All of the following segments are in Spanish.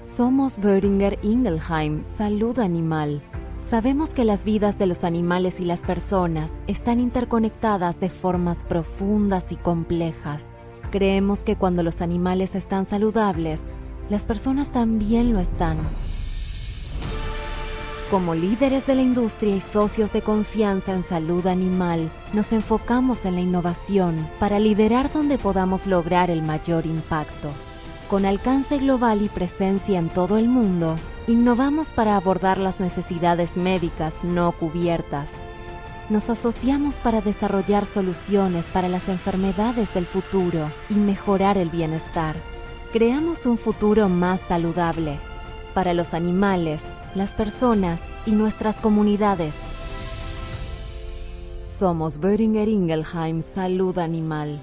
Somos Boehringer Ingelheim Salud Animal. Sabemos que las vidas de los animales y las personas están interconectadas de formas profundas y complejas. Creemos que cuando los animales están saludables, las personas también lo están. Como líderes de la industria y socios de confianza en salud animal, nos enfocamos en la innovación para liderar donde podamos lograr el mayor impacto. Con alcance global y presencia en todo el mundo, innovamos para abordar las necesidades médicas no cubiertas. Nos asociamos para desarrollar soluciones para las enfermedades del futuro y mejorar el bienestar. Creamos un futuro más saludable para los animales, las personas y nuestras comunidades. Somos Boehringer Ingelheim Salud Animal.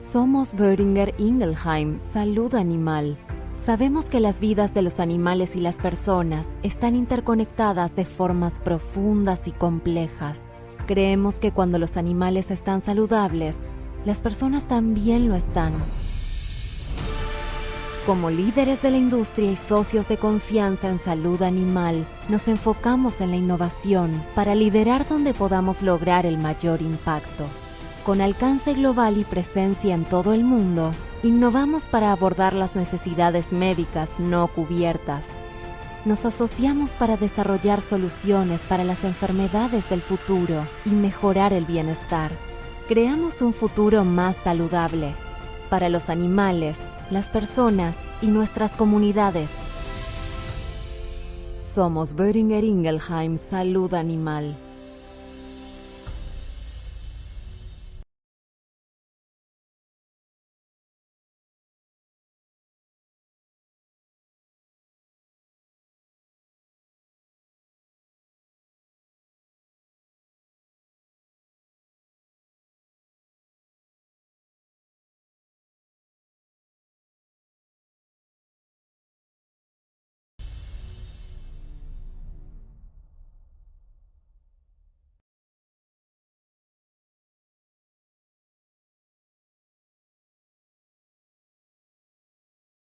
Somos Boehringer Ingelheim Salud Animal. Sabemos que las vidas de los animales y las personas están interconectadas de formas profundas y complejas. Creemos que cuando los animales están saludables, las personas también lo están. Como líderes de la industria y socios de confianza en salud animal, nos enfocamos en la innovación para liderar donde podamos lograr el mayor impacto. Con alcance global y presencia en todo el mundo, innovamos para abordar las necesidades médicas no cubiertas. Nos asociamos para desarrollar soluciones para las enfermedades del futuro y mejorar el bienestar. Creamos un futuro más saludable para los animales, las personas y nuestras comunidades. Somos Boehringer Ingelheim Salud Animal.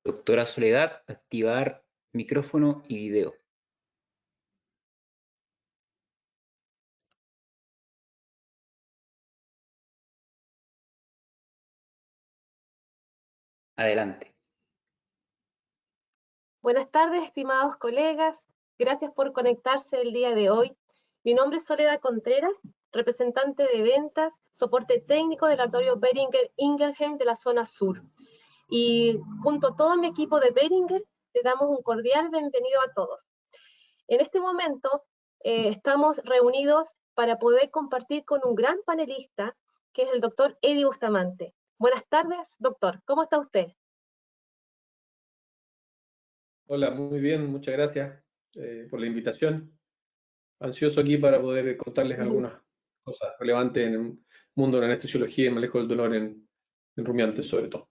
Doctora Soledad, activar micrófono y video. Adelante. Buenas tardes, estimados colegas. Gracias por conectarse el día de hoy. Mi nombre es Soledad Contreras, representante de ventas, soporte técnico del laboratorio Boehringer Ingelheim de la zona sur. Y junto a todo mi equipo de Boehringer, le damos un cordial bienvenido a todos. En este momento estamos reunidos para poder compartir con un gran panelista, que es el doctor Eddie Bustamante. Buenas tardes, doctor. ¿Cómo está usted? Hola, muy bien, muchas gracias por la invitación. Ansioso aquí para poder contarles algunas cosas relevantes en el mundo de la anestesiología y manejo del dolor en rumiantes sobre todo.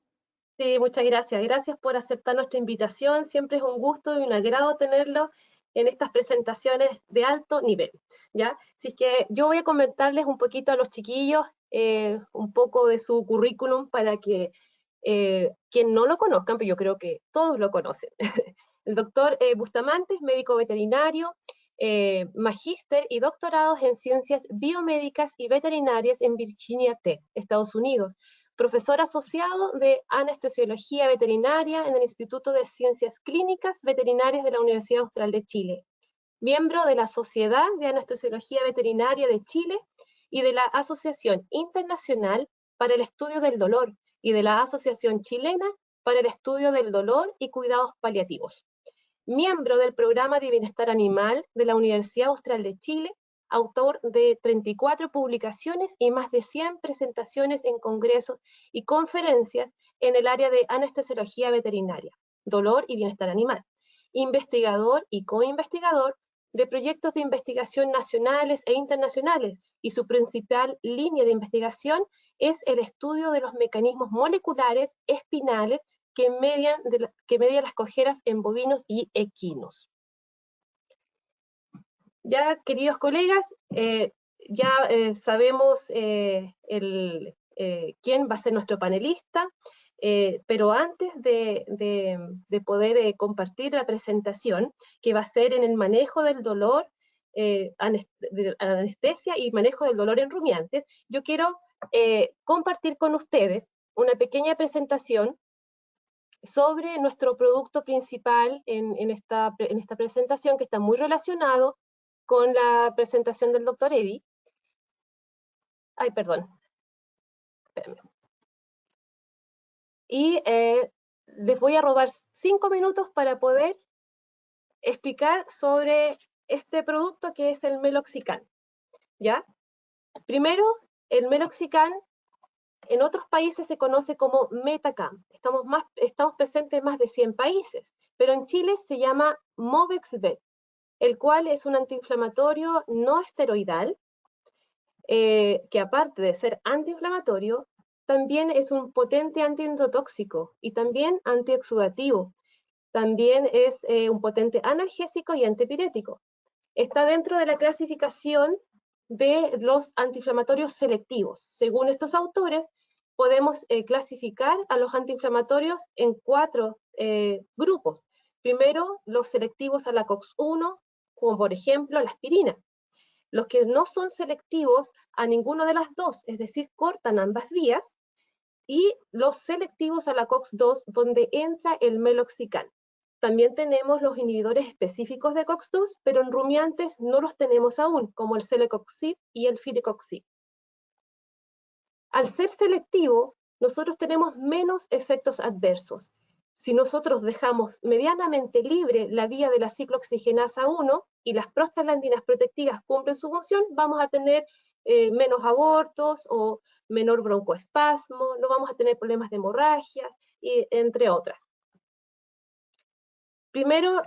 Sí, muchas gracias. Gracias por aceptar nuestra invitación. Siempre es un gusto y un agrado tenerlo en estas presentaciones de alto nivel, ¿ya? Así que yo voy a comentarles un poquito a los chiquillos un poco de su currículum para que quien no lo conozcan, pero yo creo que todos lo conocen. El doctor Bustamante es médico veterinario, magíster y doctorados en ciencias biomédicas y veterinarias en Virginia Tech, Estados Unidos. Profesor asociado de anestesiología veterinaria en el Instituto de Ciencias Clínicas Veterinarias de la Universidad Austral de Chile. Miembro de la Sociedad de Anestesiología Veterinaria de Chile y de la Asociación Internacional para el Estudio del Dolor y de la Asociación Chilena para el Estudio del Dolor y Cuidados Paliativos. Miembro del Programa de Bienestar Animal de la Universidad Austral de Chile, autor de 34 publicaciones y más de 100 presentaciones en congresos y conferencias en el área de anestesiología veterinaria, dolor y bienestar animal. Investigador y coinvestigador de proyectos de investigación nacionales e internacionales, y su principal línea de investigación es el estudio de los mecanismos moleculares espinales que median las cojeras en bovinos y equinos. Ya, queridos colegas, ya sabemos quién va a ser nuestro panelista, pero antes de poder compartir la presentación, que va a ser en el manejo del dolor, anestesia y manejo del dolor en rumiantes, yo quiero compartir con ustedes una pequeña presentación sobre nuestro producto principal en esta presentación, que está muy relacionado con la presentación del doctor Eddy. Ay, perdón. Espérenme. Y les voy a robar 5 minutos para poder explicar sobre este producto que es el Meloxicam. ¿Ya? Primero, el Meloxicam en otros países se conoce como Metacam. Estamos presentes en más de 100 países, pero en Chile se llama Movexvet, el cual es un antiinflamatorio no esteroidal, que aparte de ser antiinflamatorio, también es un potente antiendotóxico y también antiexudativo. También es un potente analgésico y antipirético. Está dentro de la clasificación de los antiinflamatorios selectivos. Según estos autores, podemos clasificar a los antiinflamatorios en 4 grupos. Primero, los selectivos a la COX-1, como por ejemplo la aspirina. Los que no son selectivos a ninguno de las dos, es decir, cortan ambas vías, y los selectivos a la COX-2, donde entra el Meloxicam. También tenemos los inhibidores específicos de COX-2, pero en rumiantes no los tenemos aún, como el Celecoxib y el Firecoxib. Al ser selectivo, nosotros tenemos menos efectos adversos. Si nosotros dejamos medianamente libre la vía de la ciclooxigenasa 1 y las prostaglandinas protectivas cumplen su función, vamos a tener menos abortos o menor broncoespasmo, no vamos a tener problemas de hemorragias, entre otras. Primero,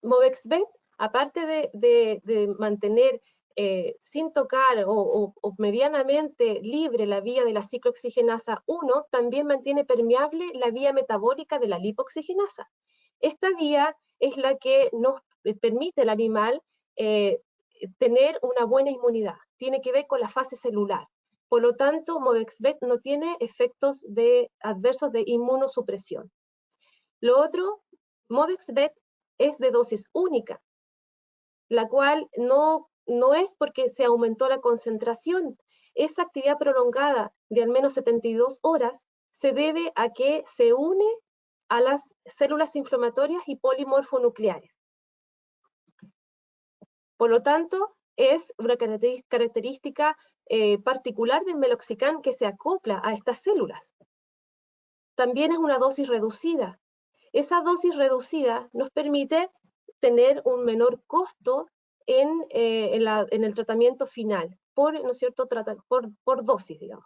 Movexvet, aparte de mantener sin tocar o medianamente libre la vía de la ciclooxigenasa 1, también mantiene permeable la vía metabólica de la lipoxigenasa. Esta vía es la que nos permite al animal tener una buena inmunidad. Tiene que ver con la fase celular. Por lo tanto, Movexvet no tiene efectos adversos de inmunosupresión. Lo otro, Movexvet es de dosis única, la cual no es porque se aumentó la concentración. Esa actividad prolongada de al menos 72 horas se debe a que se une a las células inflamatorias y polimorfonucleares. Por lo tanto, es una característica particular del Meloxicam que se acopla a estas células. También es una dosis reducida. Esa dosis reducida nos permite tener un menor costo en el tratamiento final, ¿no es cierto? por dosis, digamos.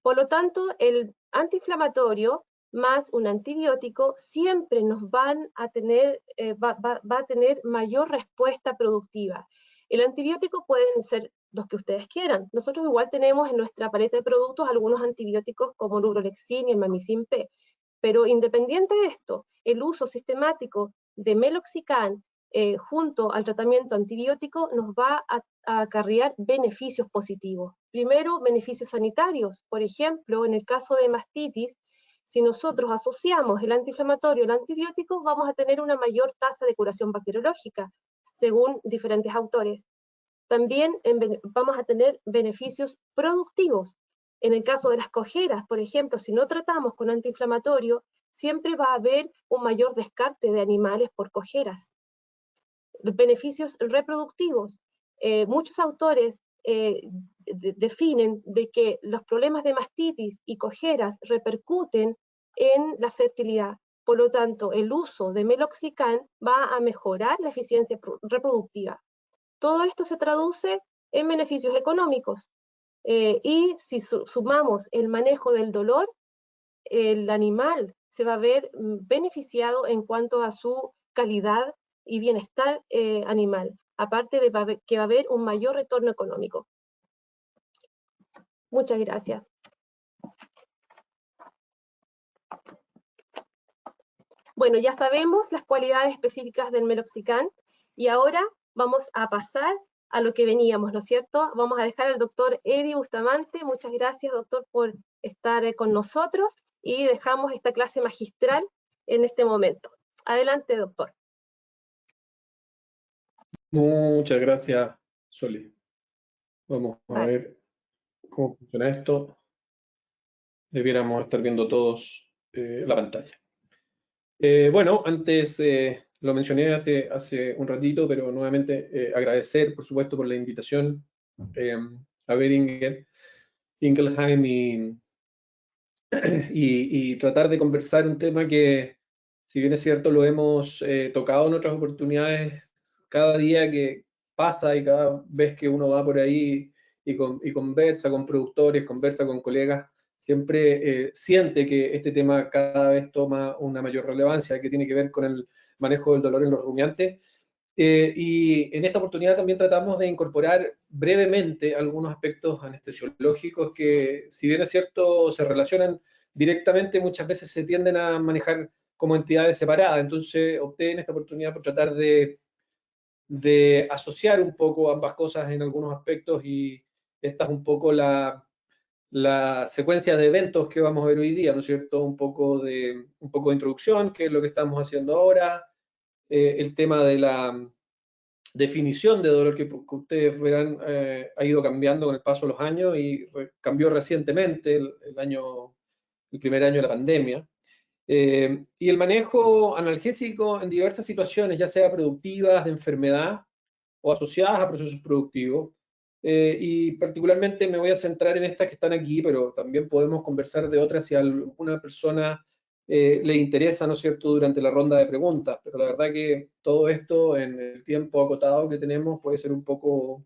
Por lo tanto, el antiinflamatorio más un antibiótico siempre nos van a tener, va a tener mayor respuesta productiva. El antibiótico pueden ser los que ustedes quieran. Nosotros igual tenemos en nuestra paleta de productos algunos antibióticos como el Urolexin y el Mamicin P. Pero independiente de esto, el uso sistemático de Meloxicam junto al tratamiento antibiótico nos va a acarrear beneficios positivos. Primero, beneficios sanitarios. Por ejemplo, en el caso de mastitis, si nosotros asociamos el antiinflamatorio al antibiótico, vamos a tener una mayor tasa de curación bacteriológica, según diferentes autores. También vamos a tener beneficios productivos. En el caso de las cojeras, por ejemplo, si no tratamos con antiinflamatorio, siempre va a haber un mayor descarte de animales por cojeras. Beneficios reproductivos. Muchos autores definen de que los problemas de mastitis y cojeras repercuten en la fertilidad. Por lo tanto, el uso de Meloxicam va a mejorar la eficiencia reproductiva. Todo esto se traduce en beneficios económicos. Y si sumamos el manejo del dolor, el animal se va a ver beneficiado en cuanto a su calidad y bienestar animal, aparte de que va a haber un mayor retorno económico. Muchas gracias. Bueno, ya sabemos las cualidades específicas del Meloxicam y ahora vamos a pasar a lo que veníamos, ¿no es cierto? Vamos a dejar al doctor Eddie Bustamante. Muchas gracias, doctor, por estar con nosotros, y dejamos esta clase magistral en este momento. Adelante, doctor. Muchas gracias, Soli. Vamos a Vale. ver cómo funciona esto. Debiéramos estar viendo todos la pantalla. Bueno, antes lo mencioné hace un ratito, pero nuevamente agradecer, por supuesto, por la invitación a Beringer, Ingelheim y tratar de conversar un tema que, si bien es cierto, lo hemos tocado en otras oportunidades, cada día que pasa y cada vez que uno va por ahí y conversa con productores, conversa con colegas, siempre siente que este tema cada vez toma una mayor relevancia, que tiene que ver con el manejo del dolor en los rumiantes. Y en esta oportunidad también tratamos de incorporar brevemente algunos aspectos anestesiológicos que, si bien es cierto, se relacionan directamente, muchas veces se tienden a manejar como entidades separadas. Entonces opté en esta oportunidad por tratar de asociar un poco ambas cosas en algunos aspectos, y esta es un poco la secuencia de eventos que vamos a ver hoy día, ¿no es cierto? Un poco de introducción, que es lo que estamos haciendo ahora, el tema de la definición de dolor que ustedes verán ha ido cambiando con el paso de los años y cambió recientemente, el primer año de la pandemia. Y el manejo analgésico en diversas situaciones, ya sea productivas, de enfermedad o asociadas a procesos productivos. Y particularmente me voy a centrar en estas que están aquí, pero también podemos conversar de otras si a alguna persona le interesa, ¿no es cierto?, durante la ronda de preguntas. Pero la verdad que todo esto en el tiempo acotado que tenemos puede ser un poco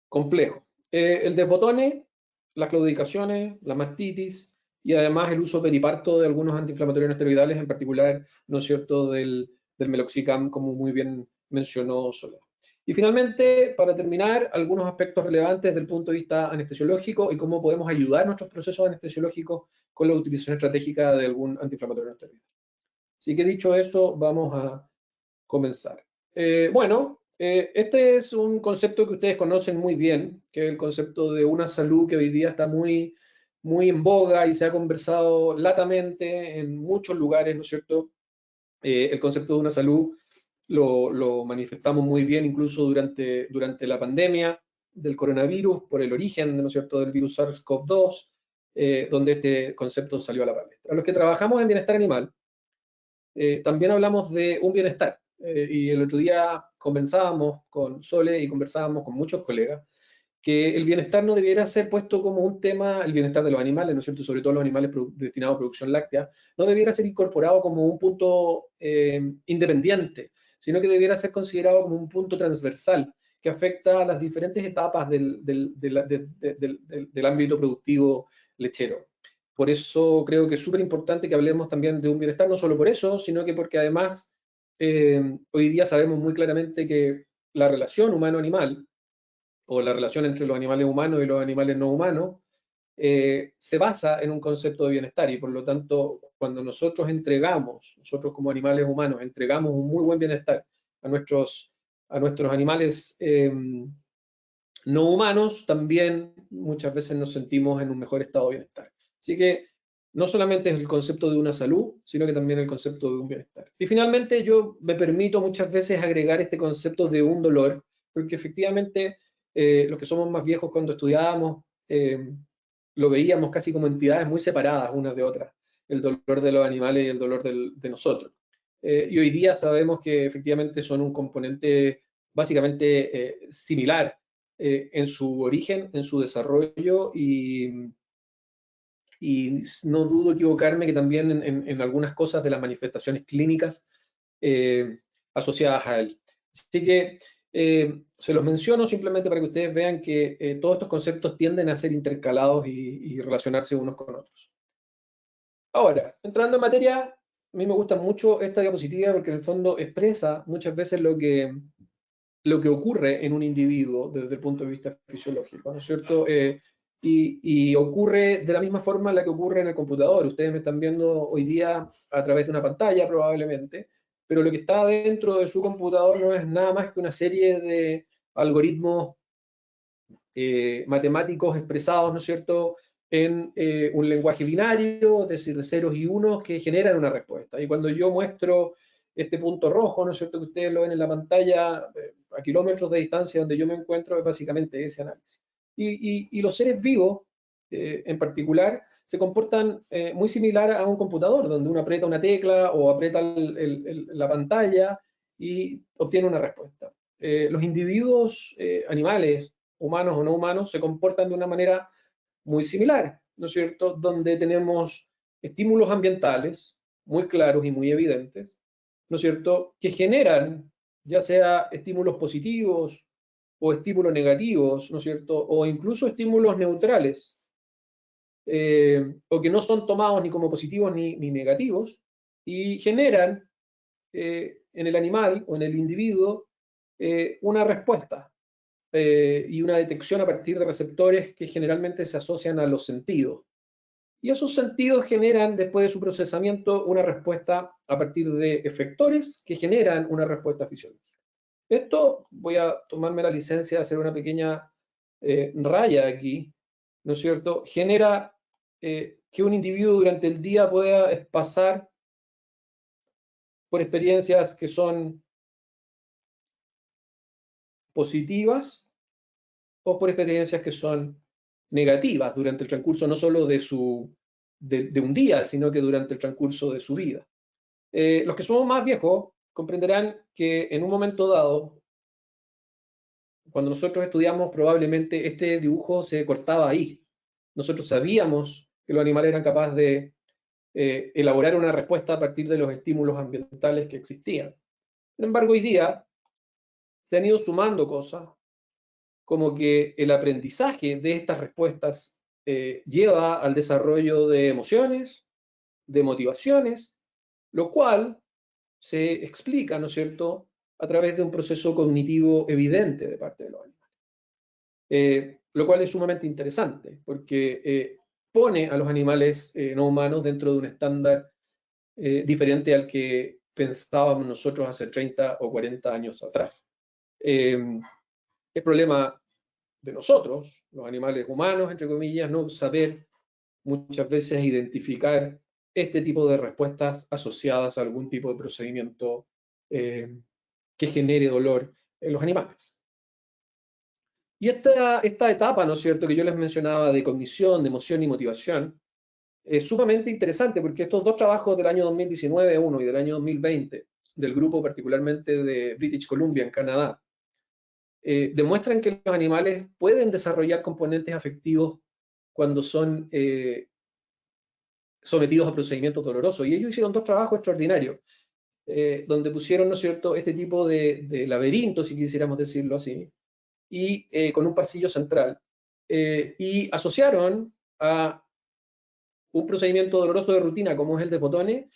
complejo. El desbotone, las claudicaciones, la mastitis y además el uso periparto de algunos antiinflamatorios no esteroidales, en particular, ¿no es cierto?, del meloxicam, como muy bien mencionó Soledad. Y finalmente, para terminar, algunos aspectos relevantes desde el punto de vista anestesiológico y cómo podemos ayudar nuestros procesos anestesiológicos con la utilización estratégica de algún antiinflamatorio no esteroidal. Así que dicho eso, vamos a comenzar. Bueno, este es un concepto que ustedes conocen muy bien, que es el concepto de una salud que hoy día está muy, muy en boga y se ha conversado latamente en muchos lugares, ¿no es cierto? El concepto de una salud lo manifestamos muy bien incluso durante la pandemia del coronavirus, por el origen, ¿no es cierto?, del virus SARS-CoV-2, donde este concepto salió a la palestra. A los que trabajamos en bienestar animal, también hablamos de un bienestar. Y el otro día conversábamos con Sole y conversábamos con muchos colegas que el bienestar no debiera ser puesto como un tema, el bienestar de los animales, ¿no es cierto?, sobre todo los animales destinados a producción láctea, no debiera ser incorporado como un punto independiente, sino que debiera ser considerado como un punto transversal que afecta a las diferentes etapas del ámbito productivo lechero. Por eso creo que es súper importante que hablemos también de un bienestar, no solo por eso, sino que porque además hoy día sabemos muy claramente que la relación humano-animal, o la relación entre los animales humanos y los animales no humanos, se basa en un concepto de bienestar, y por lo tanto, cuando nosotros como animales humanos, entregamos un muy buen bienestar a nuestros animales no humanos, también muchas veces nos sentimos en un mejor estado de bienestar. Así que no solamente es el concepto de una salud, sino que también el concepto de un bienestar. Y finalmente yo me permito muchas veces agregar este concepto de un dolor, porque efectivamente los que somos más viejos, cuando estudiábamos, lo veíamos casi como entidades muy separadas unas de otras, el dolor de los animales y el dolor de nosotros. Y hoy día sabemos que efectivamente son un componente básicamente similar en su origen, en su desarrollo, y no dudo equivocarme que también en algunas cosas de las manifestaciones clínicas asociadas a él. Así que se los menciono simplemente para que ustedes vean que todos estos conceptos tienden a ser intercalados y relacionarse unos con otros. Ahora, entrando en materia, a mí me gusta mucho esta diapositiva porque en el fondo expresa muchas veces lo que ocurre en un individuo desde el punto de vista fisiológico, ¿no es cierto? Y ocurre de la misma forma en la que ocurre en el computador. Ustedes me están viendo hoy día a través de una pantalla probablemente, pero lo que está dentro de su computador no es nada más que una serie de algoritmos matemáticos expresados, ¿no es cierto?, en un lenguaje binario, es decir, de ceros y unos, que generan una respuesta. Y cuando yo muestro este punto rojo, ¿no es cierto?, que ustedes lo ven en la pantalla, a kilómetros de distancia donde yo me encuentro, es básicamente ese análisis. Y los seres vivos, en particular, se comportan muy similar a un computador, donde uno aprieta una tecla o aprieta la pantalla y obtiene una respuesta. Los individuos animales, humanos o no humanos, se comportan de una manera muy similar, ¿no es cierto?, donde tenemos estímulos ambientales muy claros y muy evidentes, ¿no es cierto?, que generan ya sea estímulos positivos o estímulos negativos, ¿no es cierto?, o incluso estímulos neutrales, o que no son tomados ni como positivos ni negativos, y generan en el animal o en el individuo una respuesta y una detección a partir de receptores que generalmente se asocian a los sentidos. Y esos sentidos generan, después de su procesamiento, una respuesta a partir de efectores que generan una respuesta fisiológica. Esto, voy a tomarme la licencia de hacer una pequeña raya aquí, ¿no es cierto?, genera que un individuo durante el día pueda pasar por experiencias que son positivas o por experiencias que son negativas durante el transcurso no solo de un día, sino que durante el transcurso de su vida. Los que somos más viejos comprenderán que en un momento dado, cuando nosotros estudiamos, probablemente este dibujo se cortaba ahí. Nosotros sabíamos que los animales eran capaces de elaborar una respuesta a partir de los estímulos ambientales que existían. Sin embargo, hoy día se han ido sumando cosas, como que el aprendizaje de estas respuestas lleva al desarrollo de emociones, de motivaciones, lo cual se explica, ¿no es cierto?, a través de un proceso cognitivo evidente de parte de los animales. Lo cual es sumamente interesante, porque pone a los animales no humanos dentro de un estándar diferente al que pensábamos nosotros hace 30 o 40 años atrás. El problema de nosotros, los animales humanos, entre comillas, no saber muchas veces identificar este tipo de respuestas asociadas a algún tipo de procedimiento que genere dolor en los animales. Y esta etapa, ¿no es cierto?, que yo les mencionaba de cognición, de emoción y motivación, es sumamente interesante porque estos dos trabajos del año 2019, uno, y del año 2020, del grupo particularmente de British Columbia en Canadá, demuestran que los animales pueden desarrollar componentes afectivos cuando son sometidos a procedimientos dolorosos. Y ellos hicieron dos trabajos extraordinarios, donde pusieron, ¿no es cierto?, este tipo de laberinto, si quisiéramos decirlo así, y con un pasillo central, y asociaron a un procedimiento doloroso de rutina, como es el de fotones,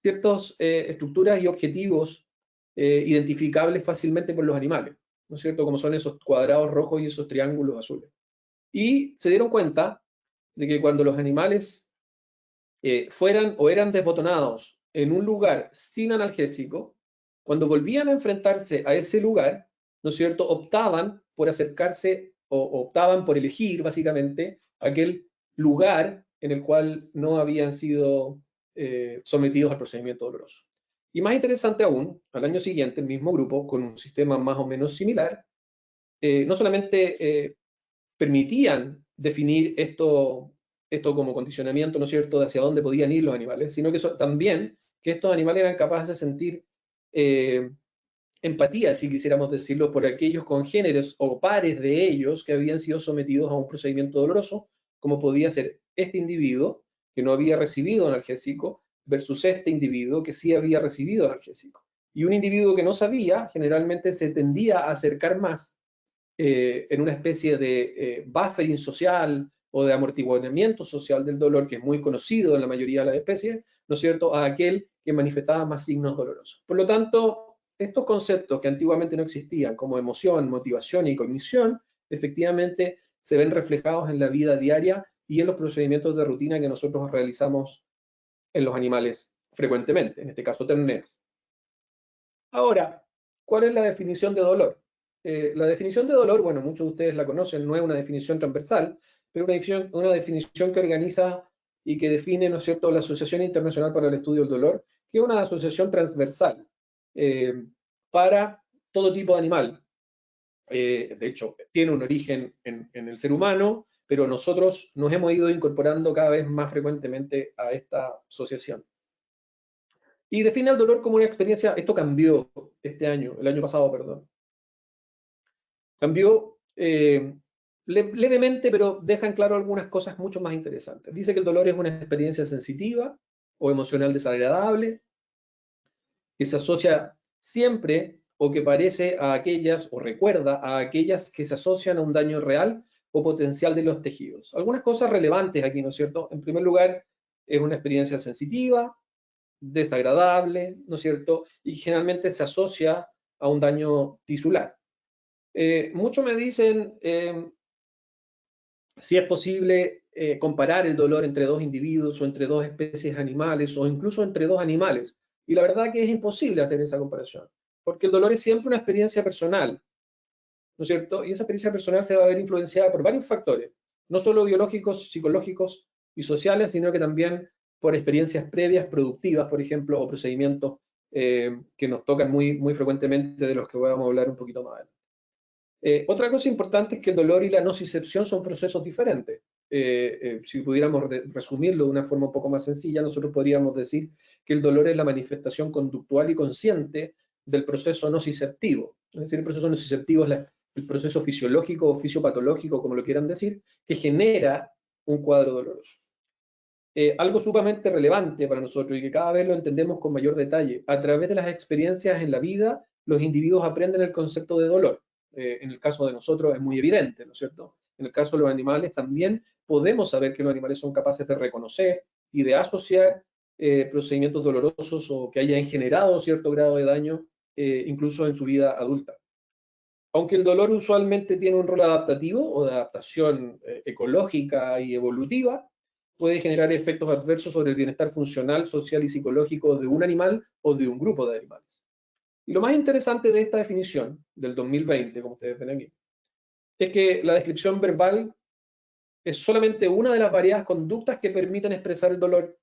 ciertas estructuras y objetivos identificables fácilmente por los animales, ¿no es cierto?, como son esos cuadrados rojos y esos triángulos azules. Y se dieron cuenta de que cuando los animales fueran o eran desbotonados en un lugar sin analgésico, cuando volvían a enfrentarse a ese lugar, ¿no es cierto?, optaban por acercarse o optaban por elegir básicamente aquel lugar en el cual no habían sido sometidos al procedimiento doloroso. Y más interesante aún, al año siguiente, el mismo grupo, con un sistema más o menos similar, no solamente permitían definir esto como condicionamiento, ¿no es cierto?, de hacia dónde podían ir los animales, sino que también que estos animales eran capaces de sentir empatía, si quisiéramos decirlo, por aquellos congéneres o pares de ellos que habían sido sometidos a un procedimiento doloroso, como podía ser este individuo que no había recibido analgésico versus este individuo que sí había recibido analgésico. Y un individuo que no sabía, generalmente se tendía a acercar más en una especie de buffering social o de amortiguamiento social del dolor, que es muy conocido en la mayoría de las especies, ¿no es cierto?, a aquel que manifestaba más signos dolorosos. Por lo tanto, estos conceptos que antiguamente no existían, como emoción, motivación y cognición, efectivamente se ven reflejados en la vida diaria y en los procedimientos de rutina que nosotros realizamos en los animales frecuentemente, en este caso terneras. Ahora, ¿cuál es la definición de dolor? La definición de dolor, bueno, muchos de ustedes la conocen, no es una definición transversal, pero una definición que organiza y que define, ¿no es cierto?, la Asociación Internacional para el Estudio del Dolor, que es una asociación transversal para todo tipo de animal. De hecho, tiene un origen en el ser humano, pero nosotros nos hemos ido incorporando cada vez más frecuentemente a esta asociación. Y define el dolor como una experiencia, esto cambió este año, el año pasado, perdón. Cambió levemente, pero dejan claro algunas cosas mucho más interesantes. Dice que el dolor es una experiencia sensitiva o emocional desagradable, que se asocia siempre o que parece a aquellas o recuerda a aquellas que se asocian a un daño real o potencial de los tejidos. Algunas cosas relevantes aquí, ¿no es cierto? En primer lugar, es una experiencia sensitiva, desagradable, ¿no es cierto? Y generalmente se asocia a un daño tisular. Muchos me dicen si es posible comparar el dolor entre dos individuos o entre dos especies animales o incluso entre dos animales. Y la verdad que es imposible hacer esa comparación, porque el dolor es siempre una experiencia personal, ¿no es cierto? Y esa experiencia personal se va a ver influenciada por varios factores, no solo biológicos, psicológicos y sociales, sino que también por experiencias previas productivas, por ejemplo, o procedimientos que nos tocan muy frecuentemente, de los que vamos a hablar un poquito más adelante. Otra cosa importante es que el dolor y la nocicepción son procesos diferentes. Si pudiéramos resumirlo de una forma un poco más sencilla, nosotros podríamos decir que el dolor es la manifestación conductual y consciente del proceso nociceptivo. Es decir, el proceso nociceptivo es el proceso fisiológico o fisiopatológico, como lo quieran decir, que genera un cuadro doloroso. Algo sumamente relevante para nosotros y que cada vez lo entendemos con mayor detalle. A través de las experiencias en la vida, los individuos aprenden el concepto de dolor. En el caso de nosotros es muy evidente, ¿no es cierto? En el caso de los animales también podemos saber que los animales son capaces de reconocer y de asociar procedimientos dolorosos o que hayan generado cierto grado de daño, incluso en su vida adulta. Aunque el dolor usualmente tiene un rol adaptativo o de adaptación ecológica y evolutiva, puede generar efectos adversos sobre el bienestar funcional, social y psicológico de un animal o de un grupo de animales. Y lo más interesante de esta definición del 2020, como ustedes ven aquí, es que la descripción verbal es solamente una de las variadas conductas que permiten expresar el dolor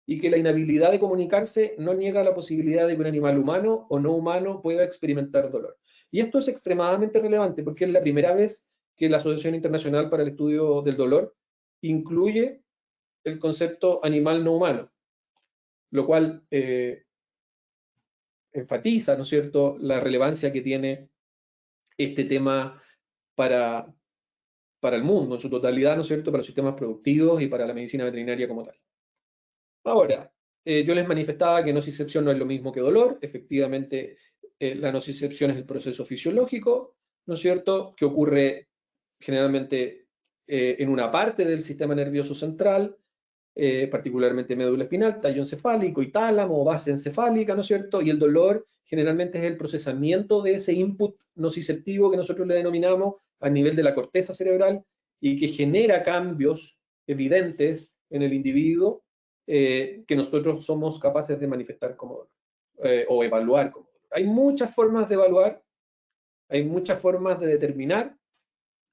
y que la inhabilidad de comunicarse no niega la posibilidad de que un animal humano o no humano pueda experimentar dolor. Y esto es extremadamente relevante porque es la primera vez que la Asociación Internacional para el Estudio del Dolor incluye el concepto animal no humano, lo cual enfatiza, ¿no es cierto?, la relevancia que tiene este tema para el mundo en su totalidad, ¿no es cierto?, para los sistemas productivos y para la medicina veterinaria como tal. Ahora, yo les manifestaba que nocicepción no es lo mismo que dolor. Efectivamente, la nocicepción es el proceso fisiológico, ¿no es cierto?, que ocurre generalmente en una parte del sistema nervioso central, particularmente médula espinal, tallo encefálico y tálamo o base encefálica, ¿no es cierto? Y el dolor generalmente es el procesamiento de ese input nociceptivo que nosotros le denominamos a nivel de la corteza cerebral y que genera cambios evidentes en el individuo que nosotros somos capaces de manifestar como dolor o evaluar como dolor. Hay muchas formas de evaluar, hay muchas formas de determinar.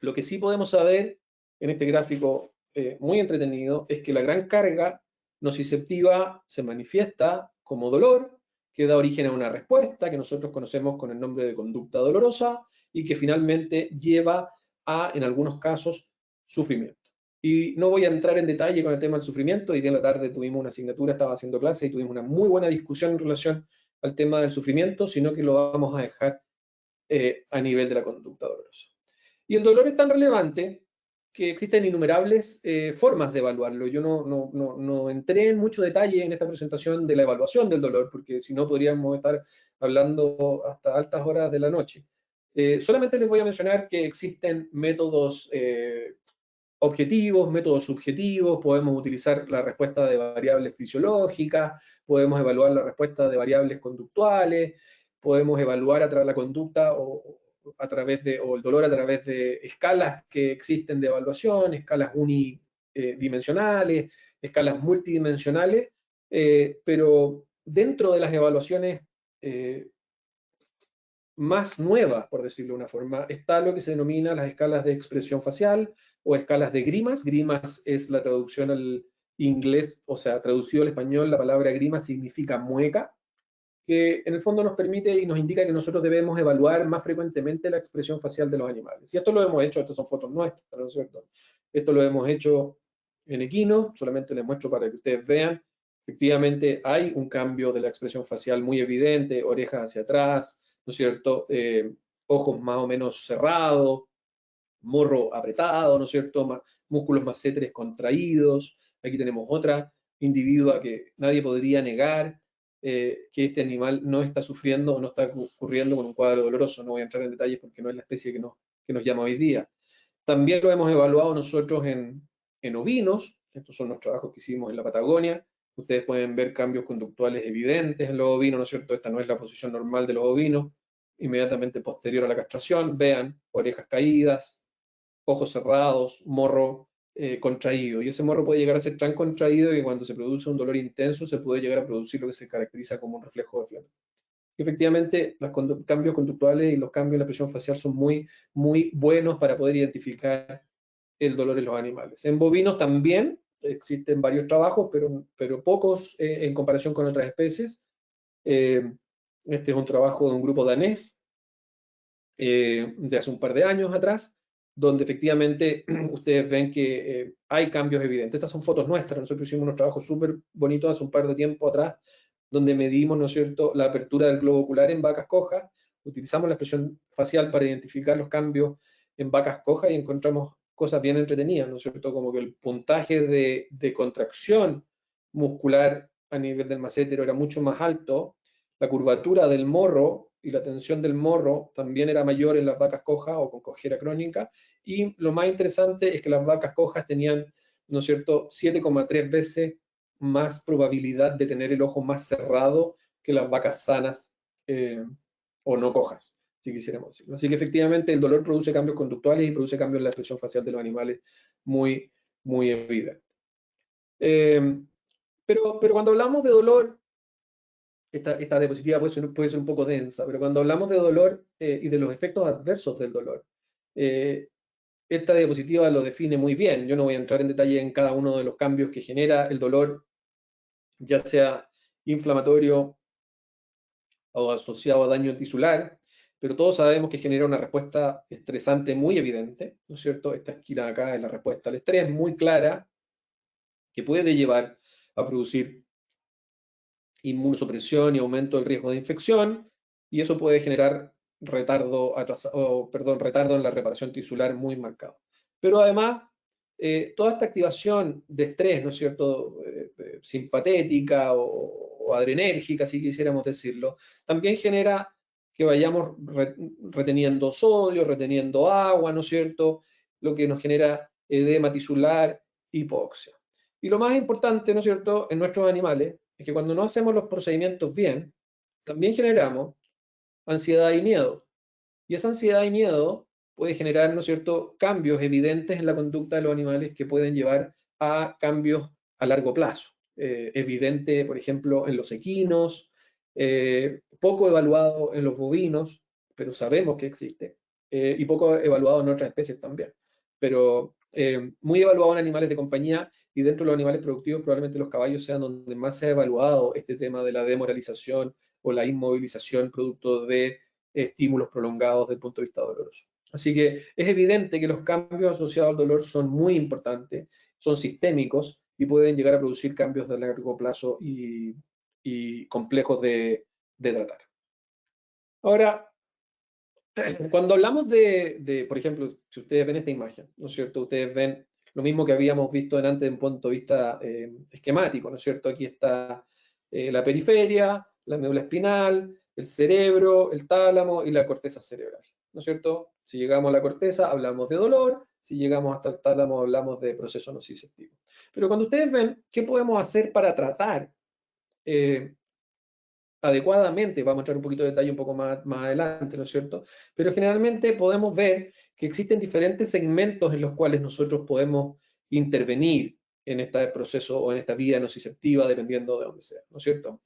Lo que sí podemos saber en este gráfico muy entretenido es que la gran carga nociceptiva se manifiesta como dolor, que da origen a una respuesta que nosotros conocemos con el nombre de conducta dolorosa y que finalmente lleva a, en algunos casos, sufrimiento. Y no voy a entrar en detalle con el tema del sufrimiento. Hoy día en la tarde tuvimos una asignatura, estaba haciendo clase y tuvimos una muy buena discusión en relación al tema del sufrimiento, sino que lo vamos a dejar a nivel de la conducta dolorosa. Y el dolor es tan relevante que existen innumerables formas de evaluarlo. Yo no entré en mucho detalle en esta presentación de la evaluación del dolor, porque si no podríamos estar hablando hasta altas horas de la noche. Solamente les voy a mencionar que existen métodos objetivos, métodos subjetivos, podemos utilizar la respuesta de variables fisiológicas, podemos evaluar la respuesta de variables conductuales, podemos evaluar a través de la conducta o el dolor a través de escalas que existen de evaluación, escalas unidimensionales, escalas multidimensionales, pero dentro de las evaluaciones más nuevas, por decirlo de una forma, está lo que se denomina las escalas de expresión facial o escalas de grimas. Grimas es la traducción al inglés, o sea, traducido al español, la palabra grima significa mueca, que en el fondo nos permite y nos indica que nosotros debemos evaluar más frecuentemente la expresión facial de los animales. Y esto lo hemos hecho, estas son fotos nuestras, ¿no es cierto? Esto lo hemos hecho en equino, solamente les muestro para que ustedes vean. Efectivamente hay un cambio de la expresión facial muy evidente, orejas hacia atrás, ¿no es cierto? Ojos más o menos cerrados, morro apretado, ¿no es cierto? Músculos masseteres contraídos. Aquí tenemos otra individua que nadie podría negar que este animal no está sufriendo o no está ocurriendo con un cuadro doloroso. No voy a entrar en detalles porque no es la especie que nos llama hoy día. También lo hemos evaluado nosotros en ovinos. Estos son los trabajos que hicimos en la Patagonia. Ustedes pueden ver cambios conductuales evidentes en los ovinos, ¿no es cierto? Esta no es la posición normal de los ovinos, inmediatamente posterior a la castración. Vean, orejas caídas, ojos cerrados, morro contraído. Y ese morro puede llegar a ser tan contraído que cuando se produce un dolor intenso se puede llegar a producir lo que se caracteriza como un reflejo de flema. Efectivamente, los cambios conductuales y los cambios en la presión facial son muy, muy buenos para poder identificar el dolor en los animales. En bovinos también existen varios trabajos, pero pocos en comparación con otras especies. Este es un trabajo de un grupo danés de hace un par de años atrás, donde efectivamente ustedes ven que hay cambios evidentes. Estas son fotos nuestras. Nosotros hicimos unos trabajos súper bonitos hace un par de tiempo atrás, donde medimos, ¿no es cierto?, la apertura del globo ocular en vacas cojas. Utilizamos la expresión facial para identificar los cambios en vacas cojas y encontramos cosas bien entretenidas, ¿no es cierto?, como que el puntaje de contracción muscular a nivel del macétero era mucho más alto, la curvatura del morro y la tensión del morro también era mayor en las vacas cojas o con cojera crónica, y lo más interesante es que las vacas cojas tenían, ¿no es cierto?, 7,3 veces más probabilidad de tener el ojo más cerrado que las vacas sanas o no cojas, si quisiéramos decirlo. Así que efectivamente el dolor produce cambios conductuales y produce cambios en la expresión facial de los animales muy, muy evidentes. Pero cuando hablamos de dolor, esta diapositiva puede ser un poco densa, pero cuando hablamos de dolor y de los efectos adversos del dolor, esta diapositiva lo define muy bien. Yo no voy a entrar en detalle en cada uno de los cambios que genera el dolor, ya sea inflamatorio o asociado a daño tisular, pero todos sabemos que genera una respuesta estresante muy evidente, ¿no es cierto? Esta esquina de acá es la respuesta al estrés muy clara, que puede llevar a producir inmunosupresión y aumento del riesgo de infección, y eso puede generar retardo en la reparación tisular muy marcado. Pero además, toda esta activación de estrés, ¿no es cierto?, simpatética o adrenérgica, si quisiéramos decirlo, también genera que vayamos reteniendo sodio, reteniendo agua, ¿no es cierto?, lo que nos genera edema tisular, hipoxia. Y lo más importante, ¿no es cierto?, en nuestros animales, es que cuando no hacemos los procedimientos bien, también generamos ansiedad y miedo. Y esa ansiedad y miedo puede generar, ¿no es cierto?, cambios evidentes en la conducta de los animales que pueden llevar a cambios a largo plazo. Evidente, por ejemplo, en los equinos, poco evaluado en los bovinos, pero sabemos que existe, y poco evaluado en otras especies también. Pero muy evaluado en animales de compañía, y dentro de los animales productivos probablemente los caballos sean donde más se ha evaluado este tema de la demoralización o la inmovilización producto de estímulos prolongados desde el punto de vista doloroso. Así que es evidente que los cambios asociados al dolor son muy importantes, son sistémicos y pueden llegar a producir cambios de largo plazo y complejos de tratar. Ahora, cuando hablamos por ejemplo, si ustedes ven esta imagen, ¿no es cierto? Ustedes ven lo mismo que habíamos visto antes desde un punto de vista esquemático, ¿no es cierto? Aquí está la periferia, la médula espinal, el cerebro, el tálamo y la corteza cerebral, ¿no es cierto? Si llegamos a la corteza, hablamos de dolor, si llegamos hasta el tálamo, hablamos de proceso nociceptivo. Pero cuando ustedes ven, ¿qué podemos hacer para tratar adecuadamente? Vamos a entrar un poquito de detalle un poco más adelante, ¿no es cierto? Pero generalmente podemos ver que existen diferentes segmentos en los cuales nosotros podemos intervenir en este proceso o en esta vía nociceptiva, dependiendo de dónde sea, ¿no es cierto?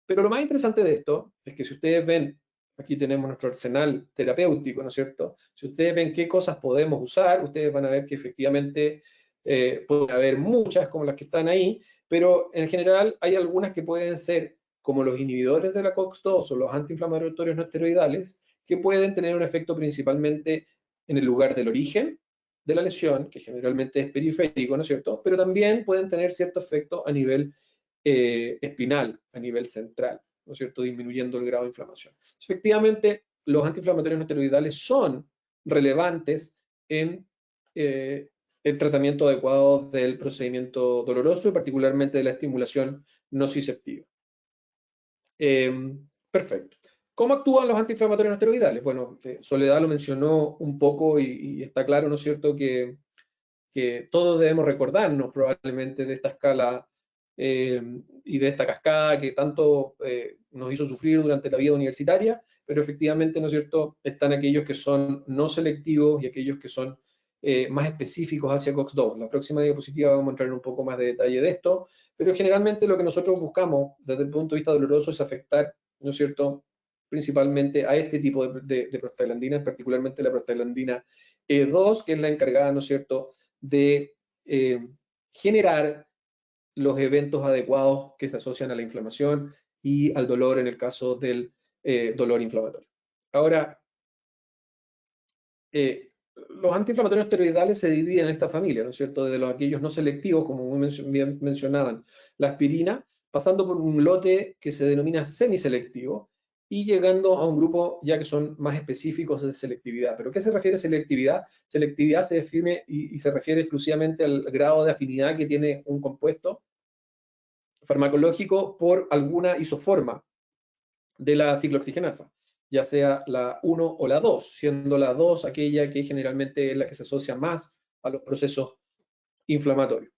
Pero lo más interesante de esto es que si ustedes ven aquí tenemos nuestro arsenal terapéutico, ¿no es cierto? Si ustedes ven qué cosas podemos usar, ustedes van a ver que efectivamente puede haber muchas como las que están ahí, pero en general hay algunas que pueden ser como los inhibidores de la COX-2 o los antiinflamatorios no esteroidales, que pueden tener un efecto principalmente en el lugar del origen de la lesión, que generalmente es periférico, ¿no es cierto? Pero también pueden tener cierto efecto a nivel espinal, a nivel central, ¿no es cierto? Disminuyendo el grado de inflamación. Efectivamente, los antiinflamatorios no esteroidales son relevantes en el tratamiento adecuado del procedimiento doloroso y particularmente de la estimulación nociceptiva. Perfecto. ¿Cómo actúan los antiinflamatorios no esteroidales? Bueno, Soledad lo mencionó un poco y está claro, ¿no es cierto?, que todos debemos recordarnos probablemente de esta escala y de esta cascada que tanto nos hizo sufrir durante la vida universitaria, pero efectivamente, ¿no es cierto?, están aquellos que son no selectivos y aquellos que son más específicos hacia COX-2. La próxima diapositiva vamos a entrar en un poco más de detalle de esto, pero generalmente lo que nosotros buscamos desde el punto de vista doloroso es afectar, ¿no es cierto?, principalmente a este tipo de prostaglandinas, particularmente la prostaglandina E2, que es la encargada, ¿no es cierto?, de generar los eventos adecuados que se asocian a la inflamación y al dolor en el caso del dolor inflamatorio. Ahora, los antiinflamatorios esteroidales se dividen en esta familia, ¿no es cierto? Desde aquellos no selectivos, como muy bien mencionaban, la aspirina, pasando por un lote que se denomina semiselectivo, y llegando a un grupo ya que son más específicos de selectividad. ¿Pero qué se refiere a selectividad? Selectividad se define y se refiere exclusivamente al grado de afinidad que tiene un compuesto farmacológico por alguna isoforma de la ciclooxigenasa, ya sea la 1 o la 2, siendo la 2 aquella que generalmente es la que se asocia más a los procesos inflamatorios.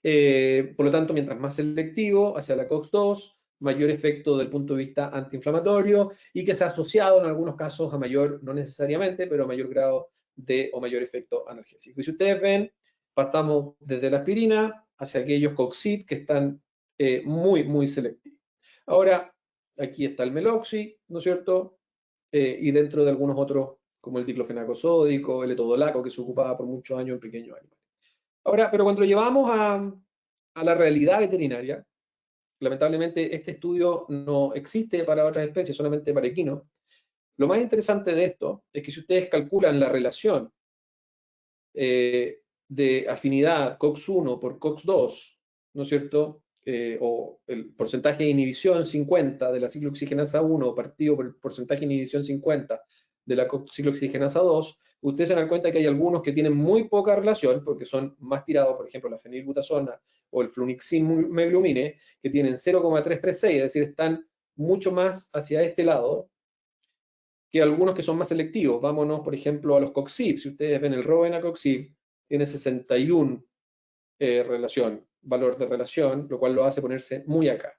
Por lo tanto, mientras más selectivo hacia la COX-2, mayor efecto desde el punto de vista antiinflamatorio y que se ha asociado en algunos casos a mayor, no necesariamente, pero a mayor grado de o mayor efecto analgésico. Y si ustedes ven, pasamos desde la aspirina hacia aquellos COX-CIP que están muy selectivos. Ahora, aquí está el meloxi, ¿no es cierto? Y dentro de algunos otros, como el diclofenaco sódico, el etodolaco, que se ocupaba por muchos años en pequeños animales. Ahora, pero cuando lo llevamos a la realidad veterinaria, lamentablemente este estudio no existe para otras especies, solamente para equinos. Lo más interesante de esto es que si ustedes calculan la relación de afinidad COX-1 por COX-2, ¿no es cierto?, o el porcentaje de inhibición 50 de la ciclooxigenasa 1 partido por el porcentaje de inhibición 50 de la ciclooxigenasa 2, ustedes se dan cuenta que hay algunos que tienen muy poca relación porque son más tirados, por ejemplo, la fenilbutasona o el flunixin meglumine, que tienen 0,336, es decir, están mucho más hacia este lado que algunos que son más selectivos. Vámonos, por ejemplo, a los COX-CIP. Si ustedes ven el Robenacop-CIP, tiene 61 valor de relación, lo cual lo hace ponerse muy acá.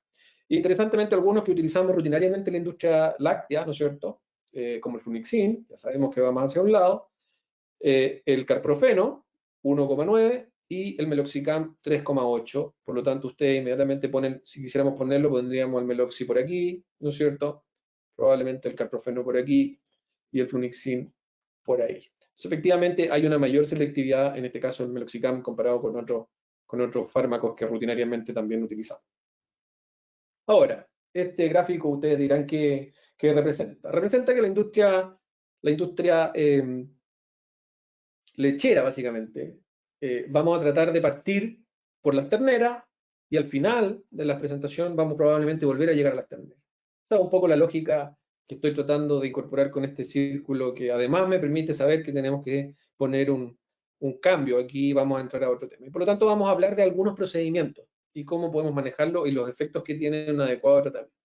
Interesantemente, algunos que utilizamos rutinariamente en la industria láctea, ¿no es cierto?, como el flunixin, ya sabemos que va más hacia un lado, el carprofeno, 1,9, y el meloxicam, 3,8. Por lo tanto, ustedes inmediatamente ponen, si quisiéramos ponerlo, pondríamos el meloxi por aquí, ¿no es cierto?, probablemente el carprofeno por aquí, y el flunixin por ahí. Entonces, efectivamente, hay una mayor selectividad, en este caso el meloxicam, comparado con otros fármacos que rutinariamente también utilizamos. Ahora, este gráfico ustedes dirán que representa. Representa que la industria lechera, básicamente, vamos a tratar de partir por las terneras y al final de la presentación vamos probablemente volver a llegar a las terneras. Esa es un poco la lógica que estoy tratando de incorporar con este círculo, que además me permite saber que tenemos que poner un cambio. Aquí vamos a entrar a otro tema. Y por lo tanto vamos a hablar de algunos procedimientos y cómo podemos manejarlo y los efectos que tienen un adecuado tratamiento.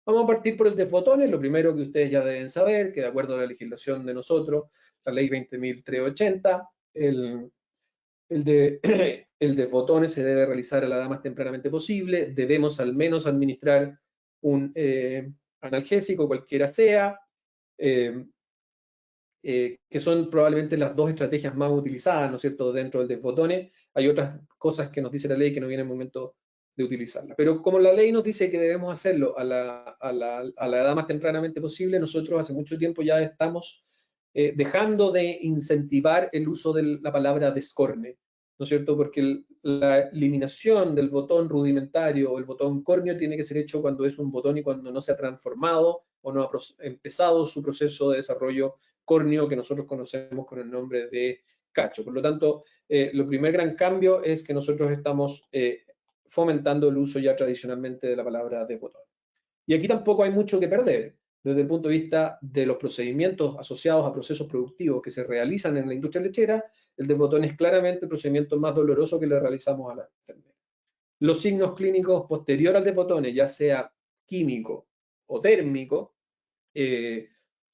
Vamos a partir por el de fotones, lo primero que ustedes ya deben saber, que de acuerdo a la legislación de nosotros, la ley 20.380, el de fotones se debe realizar a la edad más tempranamente posible, debemos al menos administrar un analgésico, cualquiera sea, que son probablemente las dos estrategias más utilizadas, ¿no es cierto?, dentro del de fotones. Hay otras cosas que nos dice la ley que no viene en el momento utilizarla. Pero como la ley nos dice que debemos hacerlo a la edad más tempranamente posible, nosotros hace mucho tiempo ya estamos dejando de incentivar el uso de la palabra descorne, ¿no es cierto? Porque la eliminación del botón rudimentario o el botón córneo tiene que ser hecho cuando es un botón y cuando no se ha transformado o no ha empezado su proceso de desarrollo córneo que nosotros conocemos con el nombre de cacho. Por lo tanto, el primer gran cambio es que nosotros estamos fomentando el uso ya tradicionalmente de la palabra desbotón. Y aquí tampoco hay mucho que perder desde el punto de vista de los procedimientos asociados a procesos productivos que se realizan en la industria lechera. El desbotón es claramente el procedimiento más doloroso que le realizamos a la ternera. Los signos clínicos posterior al desbotón, ya sea químico o térmico,